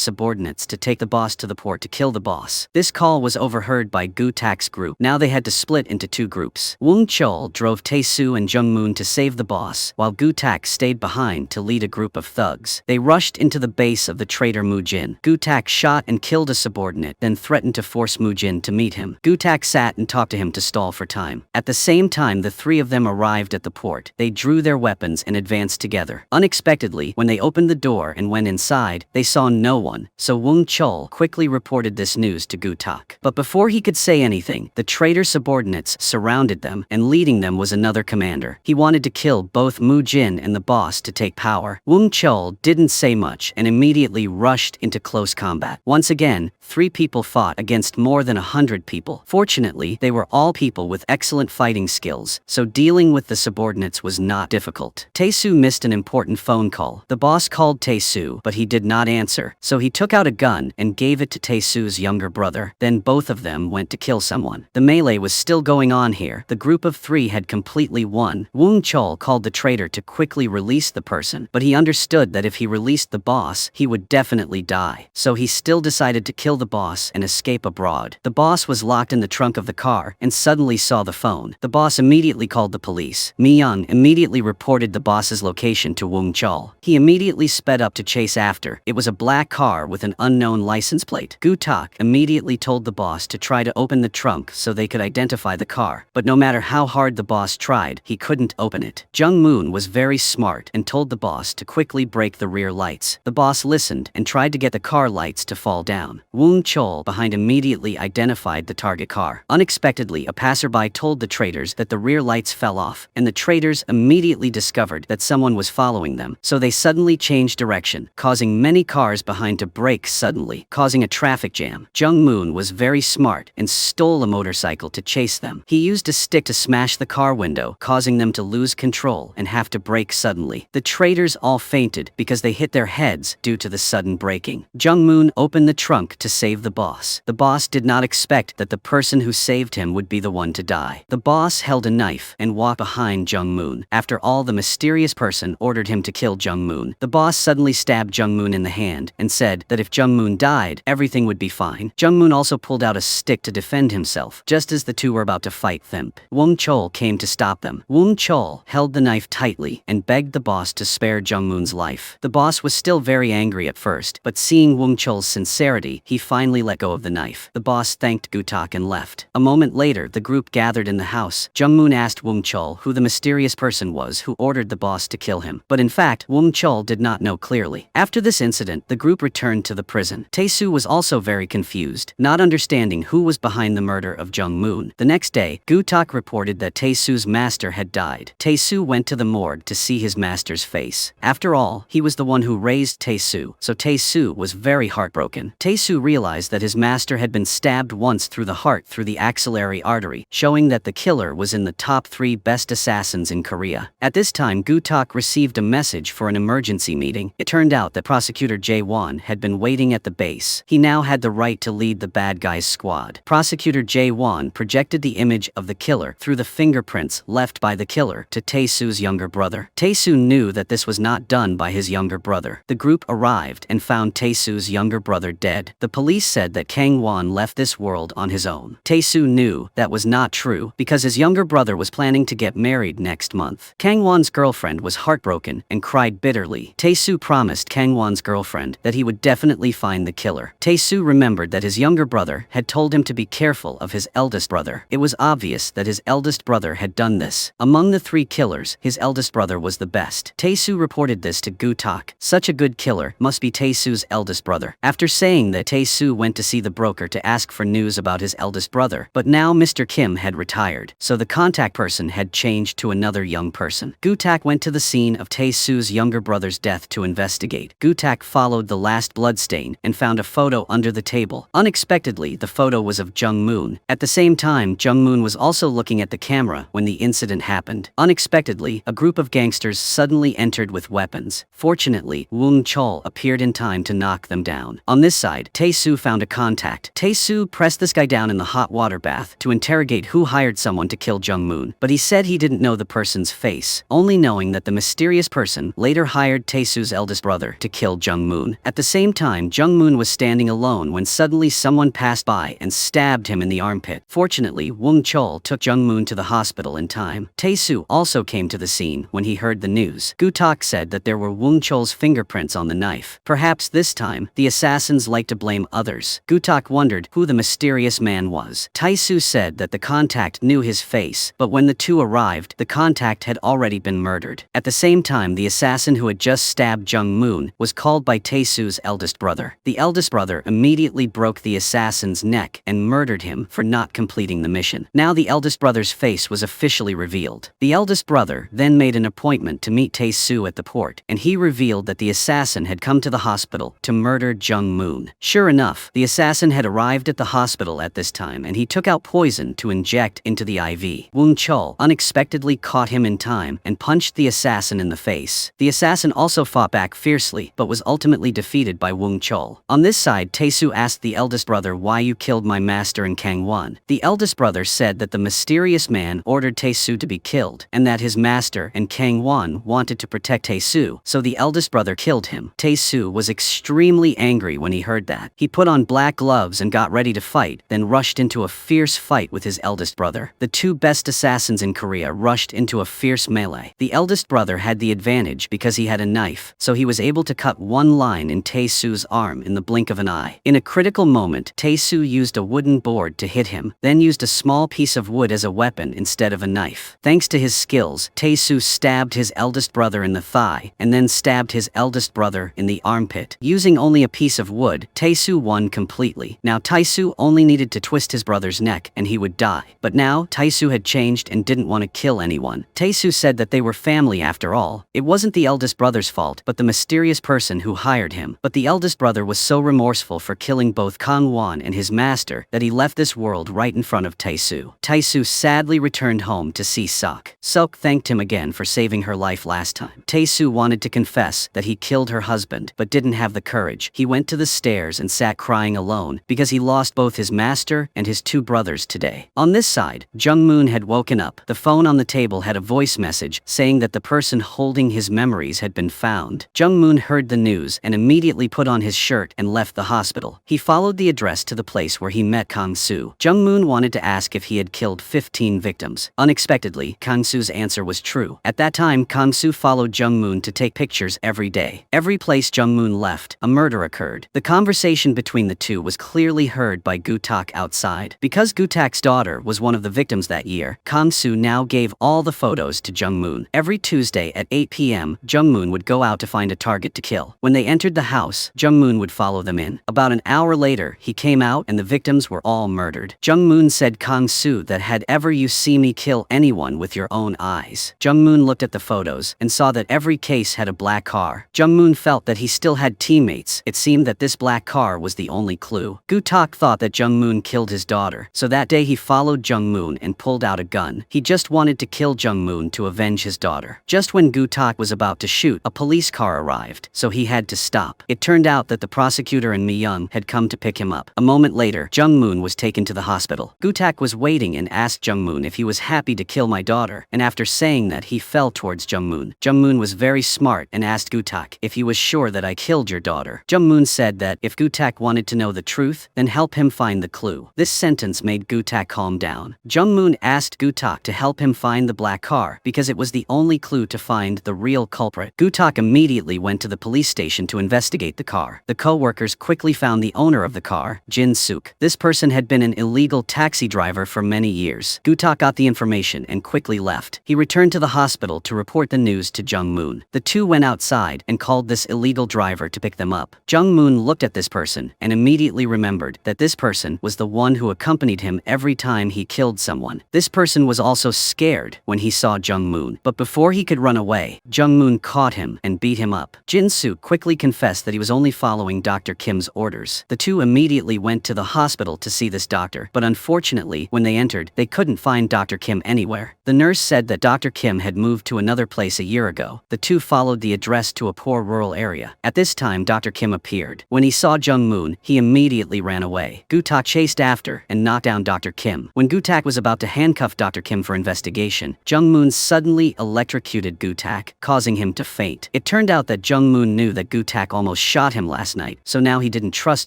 subordinates to take the boss to the port to kill the boss. This call was overheard by Gu-tak's group. Now they had to split into 2 groups. Woong Chol drove Tae-soo and Jung Moon to save the boss, while Gu-tak stayed behind to lead a group of thugs. They rushed into the base of the traitor Mu Jin. Gu-tak shot and killed a subordinate, then threatened to force Mu Jin to meet him. Gu-tak sat and talked to him to stall for time. At the same time, the 3 of them arrived at the port. They drew their weapons and advanced together. Unexpectedly, when they opened the door and went inside, they saw no one, so Woong Chol quickly reported this news to Gu-tak. But before he could say anything, the traitor subordinates surrounded them, and leading them was another commander. He wanted to kill both Mu Jin and the boss to take power. Woong Chol didn't say much and immediately rushed into close combat. Once again, 3 people fought against more than 100 people. Fortunately, they were all people with excellent fighting skills, so dealing with the subordinates was not difficult. Tae-soo missed an important phone call. The boss called Tae-soo, but he did not answer, so he took out a gun and gave it to Tae-soo's younger brother. Then both of them went to kill someone. The melee was still going on here. The group of 3 had completely won. Woong Chol called the traitor to quickly release the person, but he understood that if he released the boss, he would definitely die. So he still decided to kill the boss and escape abroad. The boss was locked in the trunk of the car and suddenly saw the phone. The boss immediately called the police. Mi-young immediately reported the boss's location to Woong Chol. He immediately sped up to chase after. It was a black car with an unknown license plate. Gu-tak immediately told the boss to try to open the trunk so they could identify the car, but no matter how hard the boss tried, he couldn't open it. Jung Moon was very smart and told the boss to quickly break the rear lights. The boss listened and tried to get the car lights to fall down. Woong Chol behind immediately identified the target car. Unexpectedly, a passerby told the traitors that the rear lights fell off, and the traitors immediately discovered that someone was following them, so they suddenly changed direction, causing many cars behind to brake suddenly, causing a traffic jam. Jung Moon was very smart and stole a motorcycle to chase them. He used a stick to smash the car window, causing them to lose control and have to brake suddenly. The traitors all fainted because they hit their heads due to the sudden braking. Jung Moon opened the trunk to save the boss. The boss did not expect that the person who saved him would be the one to die. The boss held a knife and walked behind Jung Moon. After all, the mysterious person ordered him to kill Jung Moon. The boss suddenly stabbed Jung Moon in the hand and said that if Jung Moon died, everything would be fine. Jung Moon also pulled out a stick to defend himself. Just as the 2 were about to fight, Woong Chol came to stop them. Woong Chol held the knife tightly and begged the boss to spare Jung Moon's life. The boss was still very angry at first, but seeing Woong Chol's sincerity, he finally let go of the knife. The boss thanked Gu-tak and left. A moment later, the group gathered in the house. Jung Moon asked Woong Chol who the mysterious person was who ordered the boss to kill him, but in fact, Woong Chol did not know clearly. After this incident, the group returned to the prison. Tae-soo was also very confused, not understanding who was behind the murder of Jung Moon. The next day, Gu-tak reported that Tae-soo's master had died. Tae-soo went to the morgue to see his master's face. After all, he was the one who raised Tae-soo, so Tae-soo was very heartbroken. Tae-soo realized that his master had been stabbed once through the heart through the axillary artery, showing that the killer was in the top 3 best assassins in Korea. At this time, Gu-tak received a message for an emergency meeting. It turned out that Prosecutor Jae-won had been waiting at the base. He now had the right to lead the bad guys squad. Prosecutor Jae-won projected the image of the killer through the fingerprints left by the killer to Tae-soo's younger brother. Tae-soo knew that this was not done by his younger brother. The group arrived and found Tae-soo's younger brother dead. The police said that Kang Won left this world on his own. Tae-soo knew that was not true because his younger brother was planning to get married next month. Kang Won's girlfriend was heartbroken and cried bitterly. Tae-soo promised Kang Won's girlfriend that he would definitely find the killer. Tae-soo remembered that his younger brother had told him to be careful of his eldest brother. It was obvious that his eldest brother had done this. Among the 3 killers, his eldest brother was the best. Tae-soo reported this to Gu-tak. Such a good killer must be Tae-soo's eldest brother. After saying that, Tae-soo went to see the broker to ask for news about his eldest brother, but now Mr. Kim had retired, so the contact person had changed to another young person. Gu-tak went to the scene of Tae-soo's younger brother's death to investigate. Gu-tak followed the last bloodstain and found a photo under the table. Unexpectedly, the photo was of Jung Moon. At the same time, Jung Moon was also looking at the camera when the incident happened. Unexpectedly, a group of gangsters suddenly entered with weapons. Fortunately, Woong Chol appeared in time to knock them down. On this side, Tae-soo found a contact. Tae-soo pressed this guy down in the hot water bath to interrogate who hired someone to kill Jung Moon, but he said he didn't know the person's face, only knowing that the mysterious person later hired Tae-soo's eldest brother to kill Jung Moon. At the same time, Jung Moon was standing alone when suddenly someone passed by and stabbed him in the armpit. Fortunately, Woong Chol took Jung Moon to the hospital in time. Tae-soo also came to the scene when he heard the news. Gu-tak said that there were Woong Chol's fingerprints on the knife. Perhaps this time, the assassins like to blame others. Gu-tak wondered who the mysterious man was. Tae-soo said that the contact knew his face, but when the two arrived, the contact had already been murdered. At the same time, the assassin who had just stabbed Jung Moon was called by Tae-soo's eldest brother. The eldest brother immediately broke the assassin's neck and murdered him for not completing the mission. Now the eldest brother's face was officially revealed. The eldest brother then made an appointment to meet Tae-soo at the port, and he revealed that the assassin had come to the hospital to murder Jung Moon. Sure enough, the assassin had arrived at the hospital at this time, and he took out poison to inject into the IV. Woong Chol unexpectedly caught him in time and punched the assassin in the face. The assassin also fought back fiercely, but was ultimately defeated by Woong Chol. On this side, Tae-soo asked the eldest brother why you killed my master and Kang Won. The eldest brother said that the mysterious man ordered Tae-soo to be killed, and that his master and Kang Won wanted to protect Tae-soo, so the eldest brother killed him. Tae-soo was extremely angry when he heard that. He put on black gloves and got ready to fight, then rushed into a fierce fight with his eldest brother. The 2 best assassins in Korea rushed into a fierce melee. The eldest brother had the advantage because he had a knife, so he was able to cut one line in Tae-soo's arm in the blink of an eye. In a critical moment, Tae-soo used a wooden board to hit him, then used a small piece of wood as a weapon instead of a knife. Thanks to his skills, Tae-soo stabbed his eldest brother in the thigh, and then stabbed his eldest brother in the armpit. Using only a piece of wood, Tae-soo won completely. Now Tae-soo only needed to twist his brother's neck and he would die. But now, Tae-soo had changed and didn't want to kill anyone. Tae-soo said that they were family after all. It wasn't the eldest brother's fault, but the mysterious person who hired him. But the eldest brother was so remorseful for killing both Kang Won and his master that he left this world right in front of Tae-soo. Tae-soo sadly returned home to see Seok. Seok thanked him again for saving her life last time. Tae-soo wanted to confess that he killed her husband, but didn't have the courage. He went to the stairs and sat crying alone because he lost both his master and his 2 brothers today. On this side, Jung Moon had woken up. The phone on the table had a voice message saying that the person holding his memories had been found. Jung Moon heard the news and immediately put on his shirt and left the hospital. He followed the address to the place where he met Kang Soo. Jung Moon wanted to ask if he had killed 15 victims. Unexpectedly, Kang Soo's answer was true. At that time, Kang Soo followed Jung Moon to take pictures every day. Every place Jung Moon left, a murder occurred. The conversation between the two was clearly heard by Gu-tak outside. Because Gu-tak's daughter was one of the victims that year, Kang Soo now gave all the photos to Jung Moon. Every Tuesday at 8 p.m., Jung Moon would go out to find a target to kill. When they entered the house, Jung Moon would follow them in. About an hour later, he came out and the victims were all murdered. Jung Moon said Kang Soo that had ever you see me kill anyone with your own eyes. Jung Moon looked at the photos and saw that every case had a black car. Jung Moon felt that he still had teammates. It seemed that this black car was the only clue. Gu-tak thought that Jung Moon killed his daughter, so that day he followed Jung Moon and pulled out a gun. He just wanted to kill Jung Moon to avenge his daughter. Just when Gu-tak was about to shoot, a police car arrived, so he had to stop. It turned out that the prosecutor and Mi-young had come to pick him up. A moment later, Jung Moon was taken to the hospital. Gu-tak was waiting and asked Jung Moon if he was happy to kill my daughter, and after saying that, he fell towards Jung Moon. Jung Moon was very smart and asked Gu-tak if he was sure that I killed your daughter. Jung Moon said that if Gu-tak Gu-tak wanted to know the truth, then help him find the clue. This sentence made Gu-tak calm down. Jung-moon asked Gu-tak to help him find the black car because it was the only clue to find the real culprit. Gu-tak immediately went to the police station to investigate the car. The co-workers quickly found the owner of the car, Jin Suk. This person had been an illegal taxi driver for many years. Gu-tak got the information and quickly left. He returned to the hospital to report the news to Jung-moon. The two went outside and called this illegal driver to pick them up. Jung-moon looked at this person and immediately remembered that this person was the one who accompanied him every time he killed someone. This person was also scared when he saw Jung-moon, but before he could run away, Jung-moon caught him and beat him up. Jin-suk quickly confessed that he was only following Dr. Kim's orders. The two immediately went to the hospital to see this doctor, but unfortunately, when they entered, they couldn't find Dr. Kim anywhere. The nurse said that Dr. Kim had moved to another place a year ago. The two followed the address to a poor rural area. At this time, Dr. Kim appeared. When he saw Jung-moon, he immediately ran away. Gu-tak chased after and knocked down Dr. Kim. When Gu-tak was about to handcuff Dr. Kim for investigation, Jung-moon suddenly electrocuted Gu-tak, causing him to faint. It turned out that Jung-moon knew that Gu-tak almost shot him last night, so now he didn't trust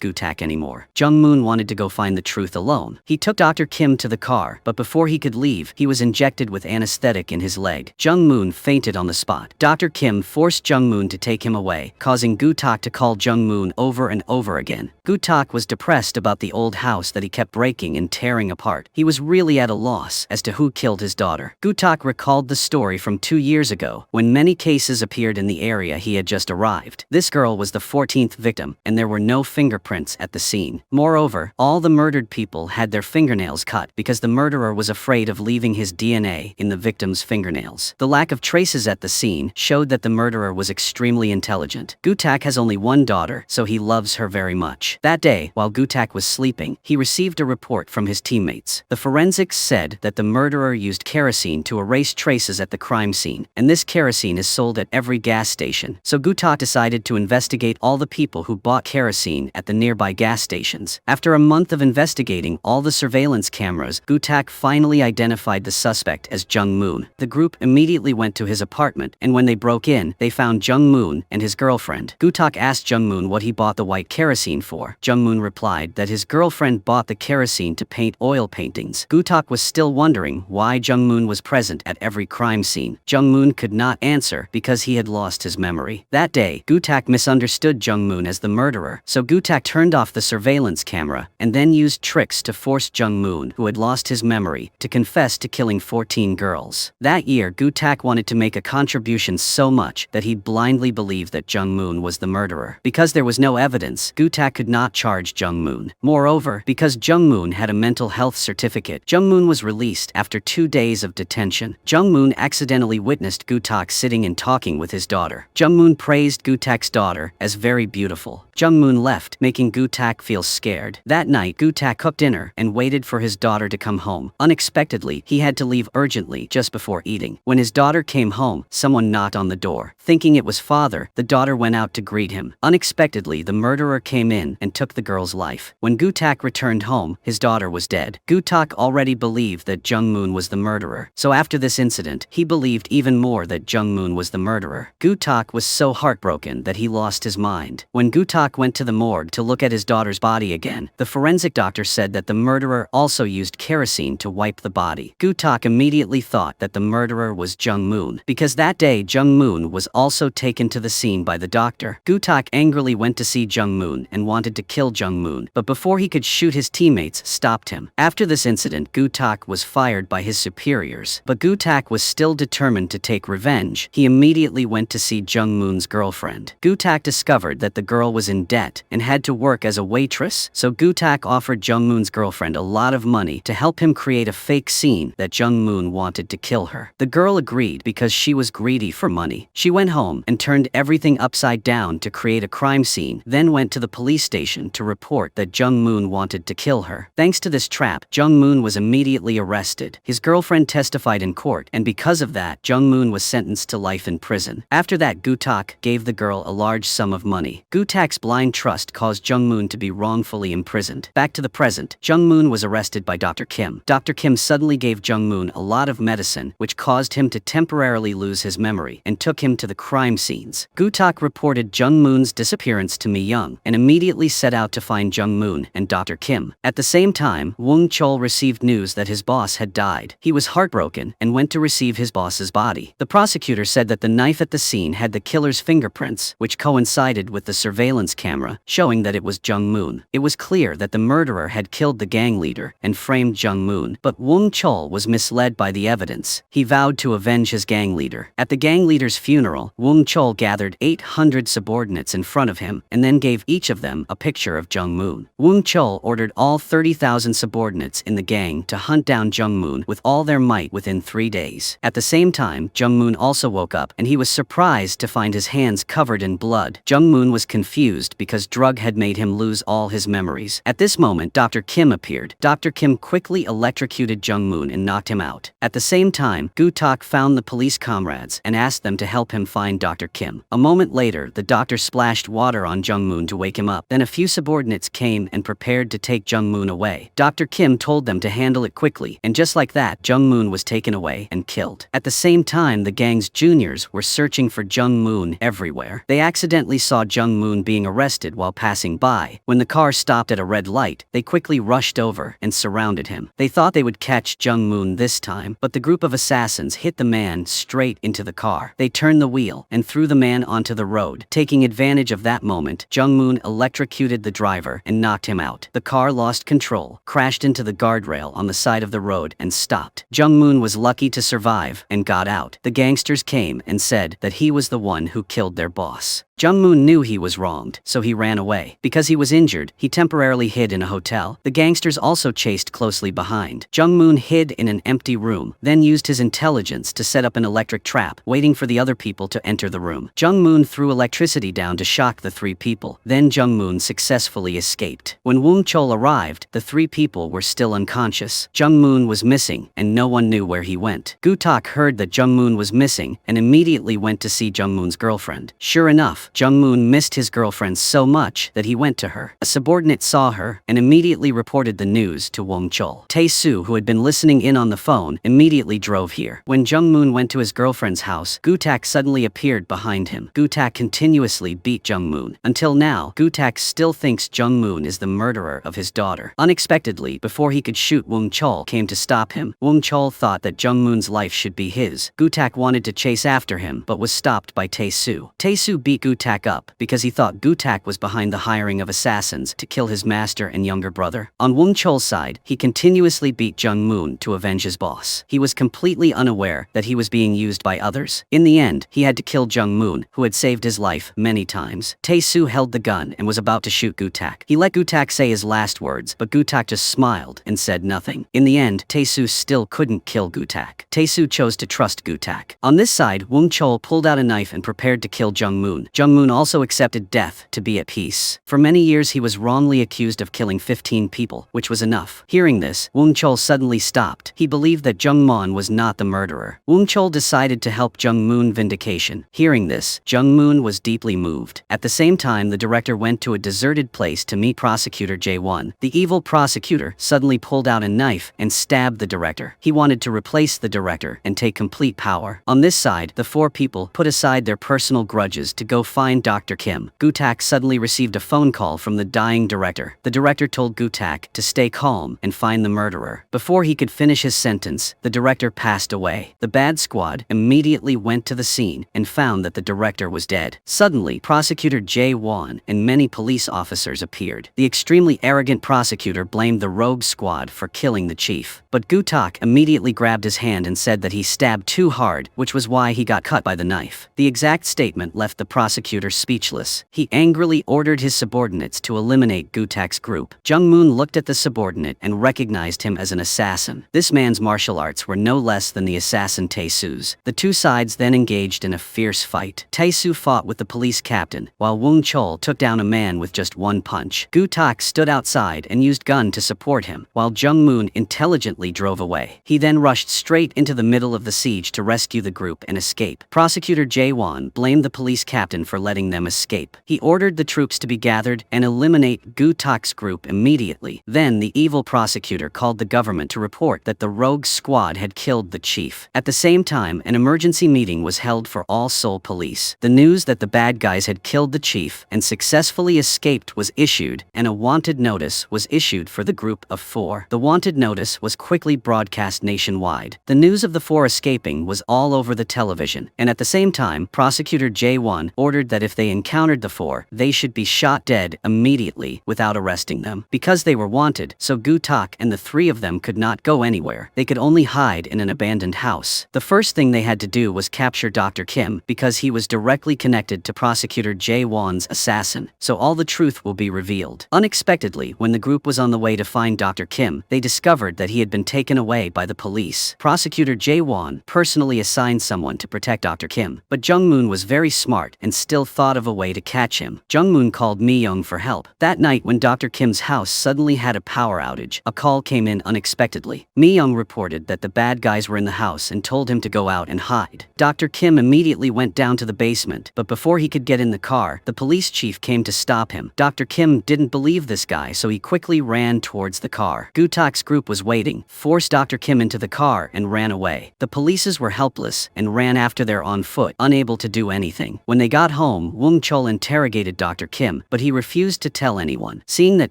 Gu-tak anymore. Jung-moon wanted to go find the truth alone. He took Dr. Kim to the car, but before he could leave, he was injected with anesthetic in his leg. Jung-moon fainted on the spot. Dr. Kim forced Jung-moon to take him away, causing Gu-tak to call Jung-moon over and over again. Gu-tak was depressed about the old house that he kept breaking and tearing apart. He was really at a loss as to who killed his daughter. Gu-tak recalled the story from 2 years ago, when many cases appeared in the area he had just arrived. This girl was the 14th victim, and there were no fingerprints at the scene. Moreover, all the murdered people had their fingernails cut because the murderer was afraid of leaving his DNA in the victim's fingernails. The lack of traces at the scene showed that the murderer was extremely intelligent. Gu-tak has only one daughter, so he loves her very much. That day, while Gu-tak was sleeping, he received a report from his teammates. The forensics said that the murderer used kerosene to erase traces at the crime scene, and this kerosene is sold at every gas station. So Gu-tak decided to investigate all the people who bought kerosene at the nearby gas stations. After a month of investigating all the surveillance cameras, Gu-tak finally identified the suspect as Jung-moon. The group immediately went to his apartment, and when they broke in, they found Jung-moon and his girlfriend. Gu-tak asked Jung-moon what he bought the white kerosene for. Jung-moon replied that his girlfriend bought the kerosene to paint oil paintings. Gu-tak was still wondering why Jung-moon was present at every crime scene. Jung-moon could not answer because he had lost his memory. That day, Gu-tak misunderstood Jung-moon as the murderer, so Gu-tak turned off the surveillance camera and then used tricks to force Jung-moon, who had lost his memory, to confess to killing 14 girls. That year, Gu-tak wanted to make a contribution so much that he blindly believed that Jung-moon was the murderer. Because there was no evidence, Gu-tak could not charge Jung-moon. Moreover, because Jung-moon had a mental health certificate, Jung-moon was released after 2 days of detention. Jung-moon accidentally witnessed Gu-tak sitting and talking with his daughter. Jung-moon praised Gu-tak's daughter as very beautiful. Jung-moon left, making Gu-tak feel scared. That night, Gu-tak cooked dinner and waited for his daughter to come home. Unexpectedly, he had to leave urgently just before eating. When his daughter came home, someone knocked on the door. Thinking it was father, the daughter went out to greet him. Unexpectedly, the murderer came in and took the girl's life. When Gu-tak returned home, his daughter was dead. Gu-tak already believed that Jung-moon was the murderer. So after this incident, he believed even more that Jung-moon was the murderer. Gu-tak was so heartbroken that he lost his mind. When Gu-tak went to the morgue to look at his daughter's body again, the forensic doctor said that the murderer also used kerosene to wipe the body. Gu-tak immediately thought that the murderer was Jung-moon, because that day Jung-moon was also taken to the scene by the doctor. Gu-tak angrily went to see Jung-moon and wanted to kill Jung-moon, but before he could shoot, his teammates stopped him. After this incident, Gu-tak was fired by his superiors, but Gu-tak was still determined to take revenge. He immediately went to see Jung-moon's girlfriend. Gu-tak discovered that the girl was in debt and had to work as a waitress, so Gu-tak offered Jung-moon's girlfriend a lot of money to help him create a fake scene that Jung-moon wanted to kill her. The girl agreed because she was greedy for money. She went home and turned everything upside down to create a crime scene, then went to the police station to report that Jung-moon wanted to kill her. Thanks to this trap, Jung-moon was immediately arrested. His girlfriend testified in court, and because of that, Jung-moon was sentenced to life in prison. After that, Gu-tak gave the girl a large sum of money. Gu-tak's blind trust caused Jung-moon to be wrongfully imprisoned. Back to the present, Jung-moon was arrested by Dr. Kim. Dr. Kim suddenly gave Jung-moon a lot of medicine, which caused him to temporarily lose his memory, and took him to the crime scenes. Gu-tak reported Jung-moon's disappearance to Mi Young, and immediately set out to find Jung Moon and Dr. Kim. At the same time, Wong Chol received news that his boss had died. He was heartbroken and went to receive his boss's body. The prosecutor said that the knife at the scene had the killer's fingerprints, which coincided with the surveillance camera, showing that it was Jung Moon. It was clear that the murderer had killed the gang leader and framed Jung Moon, but Wong Chol was misled by the evidence. He vowed to avenge his gang leader. At the gang leader's funeral, Wong Chol gathered 800 subordinates in front of him and then gave each of them a picture of Jung Moon. Wong Chol ordered all 30,000 subordinates in the gang to hunt down Jung Moon with all their might within 3 days. At the same time, Jung Moon also woke up and he was surprised to find his hands covered in blood. Jung Moon was confused because drug had made him lose all his memories. At this moment, Dr. Kim appeared. Dr. Kim quickly electrocuted Jung Moon and knocked him out. At the same time, Gu Tak found the police comrades and asked them to help him find Dr. Kim. A moment later, the doctor splashed water on Jung Moon to wake him up. Then a few subordinates came and prepared to take Jung Moon away. Dr. Kim told them to handle it quickly, and just like that, Jung Moon was taken away and killed. At the same time, the gang's juniors were searching for Jung Moon everywhere. They accidentally saw Jung Moon being arrested while passing by. When the car stopped at a red light, they quickly rushed over and surrounded him. They thought they would catch Jung Moon this time, but the group of assassins hit the man straight into the car. They turned the wheel and threw the man onto the road. Taking advantage of that moment, Jung Moon electrocuted the driver and knocked him out. The car lost control, crashed into the guardrail on the side of the road and stopped. Jung Moon was lucky to survive and got out. The gangsters came and said that he was the one who killed their boss. Jung Moon knew he was wronged, so he ran away. Because he was injured, he temporarily hid in a hotel. The gangsters also chased closely behind. Jung Moon hid in an empty room, then used his intelligence to set up an electric trap, waiting for the other people to enter the room. Jung Moon threw electricity down to shock the 3 people. Then Jung Moon successfully escaped. When Wong Chol arrived, the 3 people were still unconscious. Jung Moon was missing, and no one knew where he went. Gu Tak heard that Jung Moon was missing and immediately went to see Jung Moon's girlfriend. Sure enough, Jung Moon missed his girlfriend so much that he went to her. A subordinate saw her and immediately reported the news to Wong Chol. Tae Soo, who had been listening in on the phone, immediately drove here. When Jung Moon went to his girlfriend's house, Gu Tak suddenly appeared behind him. Gu Tak continuously beat Jung Moon. Until now, Gu Tak still thinks Jung Moon is the murderer of his daughter. Unexpectedly, before he could shoot, Wong Chol came to stop him. Wong Chol thought that Jung Moon's life should be his. Gu Tak wanted to chase after him but was stopped by Tae Soo. Tae Soo beat Gu Tak up because he thought Gu Tak was behind the hiring of assassins to kill his master and younger brother. On Wong Chol's side, he continuously beat Jung Moon to avenge his boss. He was completely unaware that he was being used by others. In the end, he had to kill Jung Moon, who had saved his life many times. Tae Soo held the gun and was about to shoot Gu Tak. He let Gu Tak say his last words, but Gu Tak just smiled and said nothing. In the end, Tae Soo still couldn't kill Gu Tak. Tae Soo chose to trust Gu Tak. On this side, Wong Chol pulled out a knife and prepared to kill Jung Moon. Jung Moon also accepted death to be at peace. For many years he was wrongly accused of killing 15 people, which was enough. Hearing this, Wong Chol suddenly stopped. He believed that Jung Moon was not the murderer. Wong Chol decided to help Jung Moon vindication. Hearing this, Jung Moon was deeply moved. At the same time, the director went to a deserted place to meet prosecutor Jae-won. The evil prosecutor suddenly pulled out a knife and stabbed the director. He wanted to replace the director and take complete power. On this side, the 4 people put aside their personal grudges to go find Dr. Kim. Gu Tak suddenly received a phone call from the dying director. The director told Gu Tak to stay calm and find the murderer. Before he could finish his sentence, the director passed away. The bad squad immediately went to the scene and found that the director was dead. Suddenly, prosecutor Jae-won and many police officers appeared. The extremely arrogant prosecutor blamed the rogue squad for killing the chief. But Gu Tak immediately grabbed his hand and said that he stabbed too hard, which was why he got cut by the knife. The exact statement left the prosecutor speechless. He angrily ordered his subordinates to eliminate Gu Tak's group. Jung Moon looked at the subordinate and recognized him as an assassin. This man's martial arts were no less than the assassin Tae Soo's. The 2 sides then engaged in a fierce fight. Tae Soo fought with the police captain, while Wong Chol took down a man with just 1 punch. Gu Tak stood outside and used gun to support him, while Jung Moon intelligently drove away. He then rushed straight into the middle of the siege to rescue the group and escape. Prosecutor Jae-won blamed the police captain for letting them escape. He ordered the troops to be gathered and eliminate Gu Tak's group immediately. Then the evil prosecutor called the government to report that the rogue squad had killed the chief. At the same time, an emergency meeting was held for all Seoul police. The news that the bad guys had killed the chief and successfully successfully escaped was issued, and a wanted notice was issued for the group of 4. The wanted notice was quickly broadcast nationwide. The news of the 4 escaping was all over the television, and at the same time, Prosecutor J1 ordered that if they encountered the 4, they should be shot dead immediately without arresting them. Because they were wanted, so Gu Tak and the 3 of them could not go anywhere. They could only hide in an abandoned house. The first thing they had to do was capture Dr. Kim, because he was directly connected to Prosecutor J1's assassin, so all the truth will be revealed. Unexpectedly, when the group was on the way to find Dr. Kim, they discovered that he had been taken away by the police. Prosecutor J1 personally assigned someone to protect Dr. Kim, but Jung Moon was very smart and still thought of a way to catch him. Jung Moon called Mi Young for help. That night, when Dr. Kim's house suddenly had a power outage, a call came in unexpectedly. Mi Young reported that the bad guys were in the house and told him to go out and hide. Dr. Kim immediately went down to the basement, but before he could get in the car, the police chief came to stop him. Dr. Kim didn't believe this guy, so he quickly ran towards the car. Gu Tak's group was waiting, forced Dr. Kim into the car and ran away. The polices were helpless and ran after them on foot, unable to do anything. When they got home, Wung Chol interrogated Dr. Kim, but he refused to tell anyone. Seeing that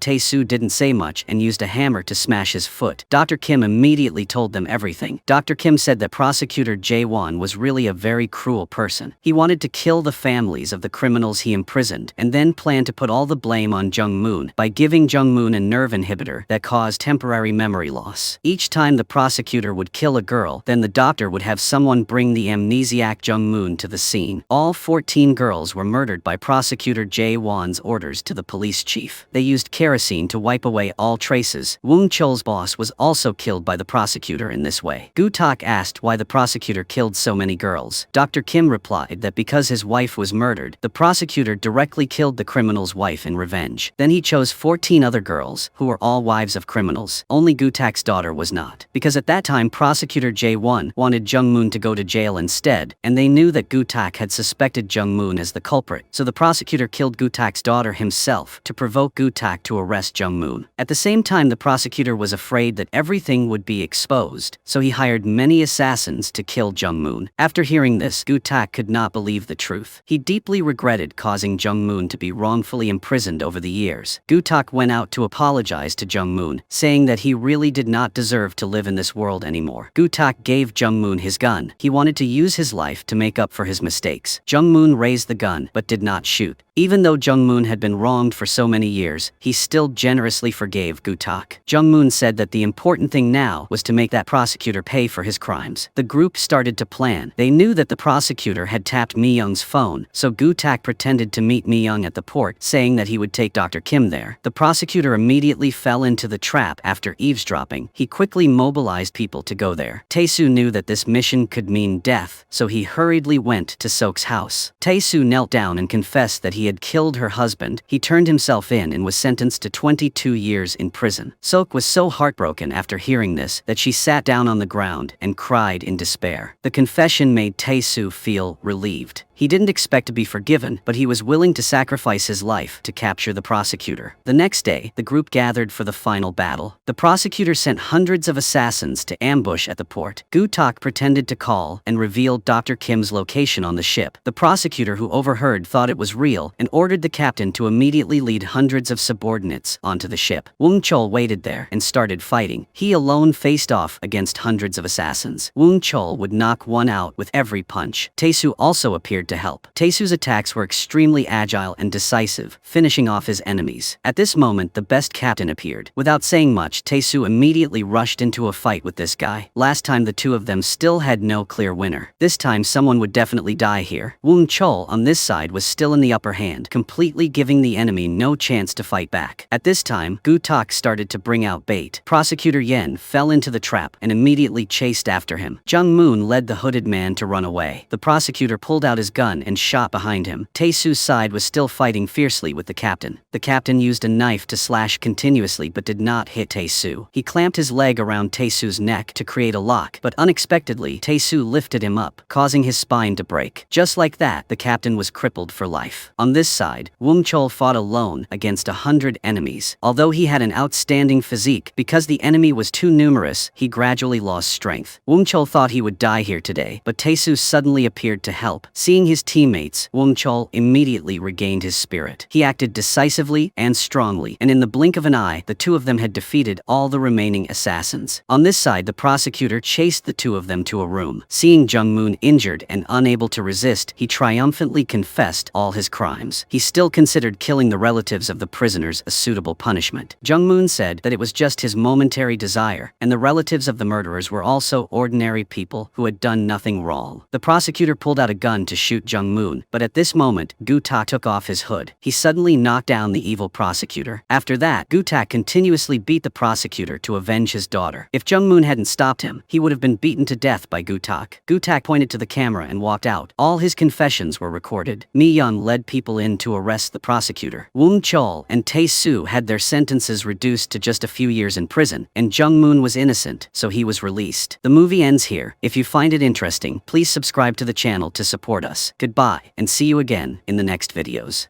Tae-soo didn't say much and used a hammer to smash his foot, Dr. Kim immediately told them everything. Dr. Kim said that Prosecutor Jae-won was really a very cruel person. He wanted to kill the families of the criminals he imprisoned, and then planned to put all the blame on Jung Moon by giving Jung Moon a nerve inhibitor that caused temporary memory loss. Each time the prosecutor would kill a girl, then the doctor would have someone bring the amnesiac Jung Moon to the scene. All 14 girls were murdered by Prosecutor Jae-won's orders to the police chief. They used kerosene to wipe away all traces. Wung Chol's boss was also killed by the prosecutor in this way. Gu Tak asked why the prosecutor killed so many girls. Dr. Kim replied that because his wife was murdered, the prosecutor directly killed the criminal's wife in revenge. Then he chose 14 other girls, who were all wives of criminals. Only Gu Tak's daughter was not, because at that time Prosecutor Jae-won wanted Jung Moon to go to jail instead, and they knew that Gu Tak had suspected Jung Moon as the culprit, so the prosecutor killed Gu Tak's daughter himself to provoke Gu Tak to arrest Jung Moon. At the same time, the prosecutor was afraid that everything would be exposed, so he hired many assassins to kill Jung Moon. After hearing this, Gu Tak could not believe the truth. He deeply regretted causing Jung Moon to be wrongfully imprisoned over the years. Gu Tak went out to apologize to Jung Moon, saying that he really did not deserve to live in this world anymore. Gu Tak gave Jung Moon his gun. He wanted to use his life to make up for his mistakes. Jung Moon raised the gun, but did not shoot. Even though Jung Moon had been wronged for so many years, he still generously forgave Gu Tak. Jung Moon said that the important thing now was to make that prosecutor pay for his crimes. The group started to plan. They knew that the prosecutor had tapped Mi Young's phone, so Gu Tak pretended to meet Mi Young at the port, saying that he would take Dr. Kim there. The prosecutor immediately fell into the trap after eavesdropping. He quickly mobilized people to go there. Tae-soo knew that this mission could mean death, so he hurriedly went to Sok's house. Tae-soo knelt down and confessed that he had killed her husband. He turned himself in and was sentenced to 22 years in prison. Sok was so heartbroken after hearing this that she sat down on the ground and cried in despair. The confession made Tae-soo feel relieved. He didn't expect to be forgiven, but he was willing to sacrifice his life to capture the prosecutor. The next day, the group gathered for the final battle. The prosecutor sent hundreds of assassins to ambush at the port. Gu Tak pretended to call and revealed Dr. Kim's location on the ship. The prosecutor, who overheard, thought it was real and ordered the captain to immediately lead hundreds of subordinates onto the ship. Wung Chol waited there and started fighting. He alone faced off against hundreds of assassins. Wung Chol would knock one out with every punch. Tae-soo also appeared to help. Tae-soo's attacks were extremely agile and decisive, finishing off his enemies. At this moment, the best captain appeared. Without saying much, Tae-soo immediately rushed into a fight with this guy. Last time the two of them still had no clear winner. This time someone would definitely die here. Wung Chol on this side was still in the upper hand, completely giving the enemy no chance to fight back. At this time, Gu Tak started to bring out bait. Prosecutor Yen fell into the trap and immediately chased after him. Jung Moon led the hooded man to run away. The prosecutor pulled out his gun and shot behind him. Tae-soo's side was still fighting fiercely with the captain. The captain used a knife to slash continuously but did not hit Tae-soo. He clamped his leg around Tae-soo's neck to create a lock, but unexpectedly, Tae-soo lifted him up, causing his spine to break. Just like that, the captain was crippled for life. On this side, Wung Chol fought alone against 100 enemies. Although he had an outstanding physique, because the enemy was too numerous, he gradually lost strength. Wung Chol thought he would die here today, but Tae-soo suddenly appeared to help. Seeing Seeing his teammates, Wang Chol immediately regained his spirit. He acted decisively and strongly, and in the blink of an eye, the two of them had defeated all the remaining assassins. On this side, the prosecutor chased the two of them to a room. Seeing Jung Moon injured and unable to resist, he triumphantly confessed all his crimes. He still considered killing the relatives of the prisoners a suitable punishment. Jung Moon said that it was just his momentary desire, and the relatives of the murderers were also ordinary people who had done nothing wrong. The prosecutor pulled out a gun to shoot Jung Moon, but at this moment, Gu Tak took off his hood. He suddenly knocked down the evil prosecutor. After that, Gu Tak continuously beat the prosecutor to avenge his daughter. If Jung Moon hadn't stopped him, he would have been beaten to death by Gu Tak. Gu Tak pointed to the camera and walked out. All his confessions were recorded. Mi Young led people in to arrest the prosecutor. Wang Chol and Tae Soo had their sentences reduced to just a few years in prison, and Jung Moon was innocent, so he was released. The movie ends here. If you find it interesting, please subscribe to the channel to support us. Goodbye, and see you again in the next videos.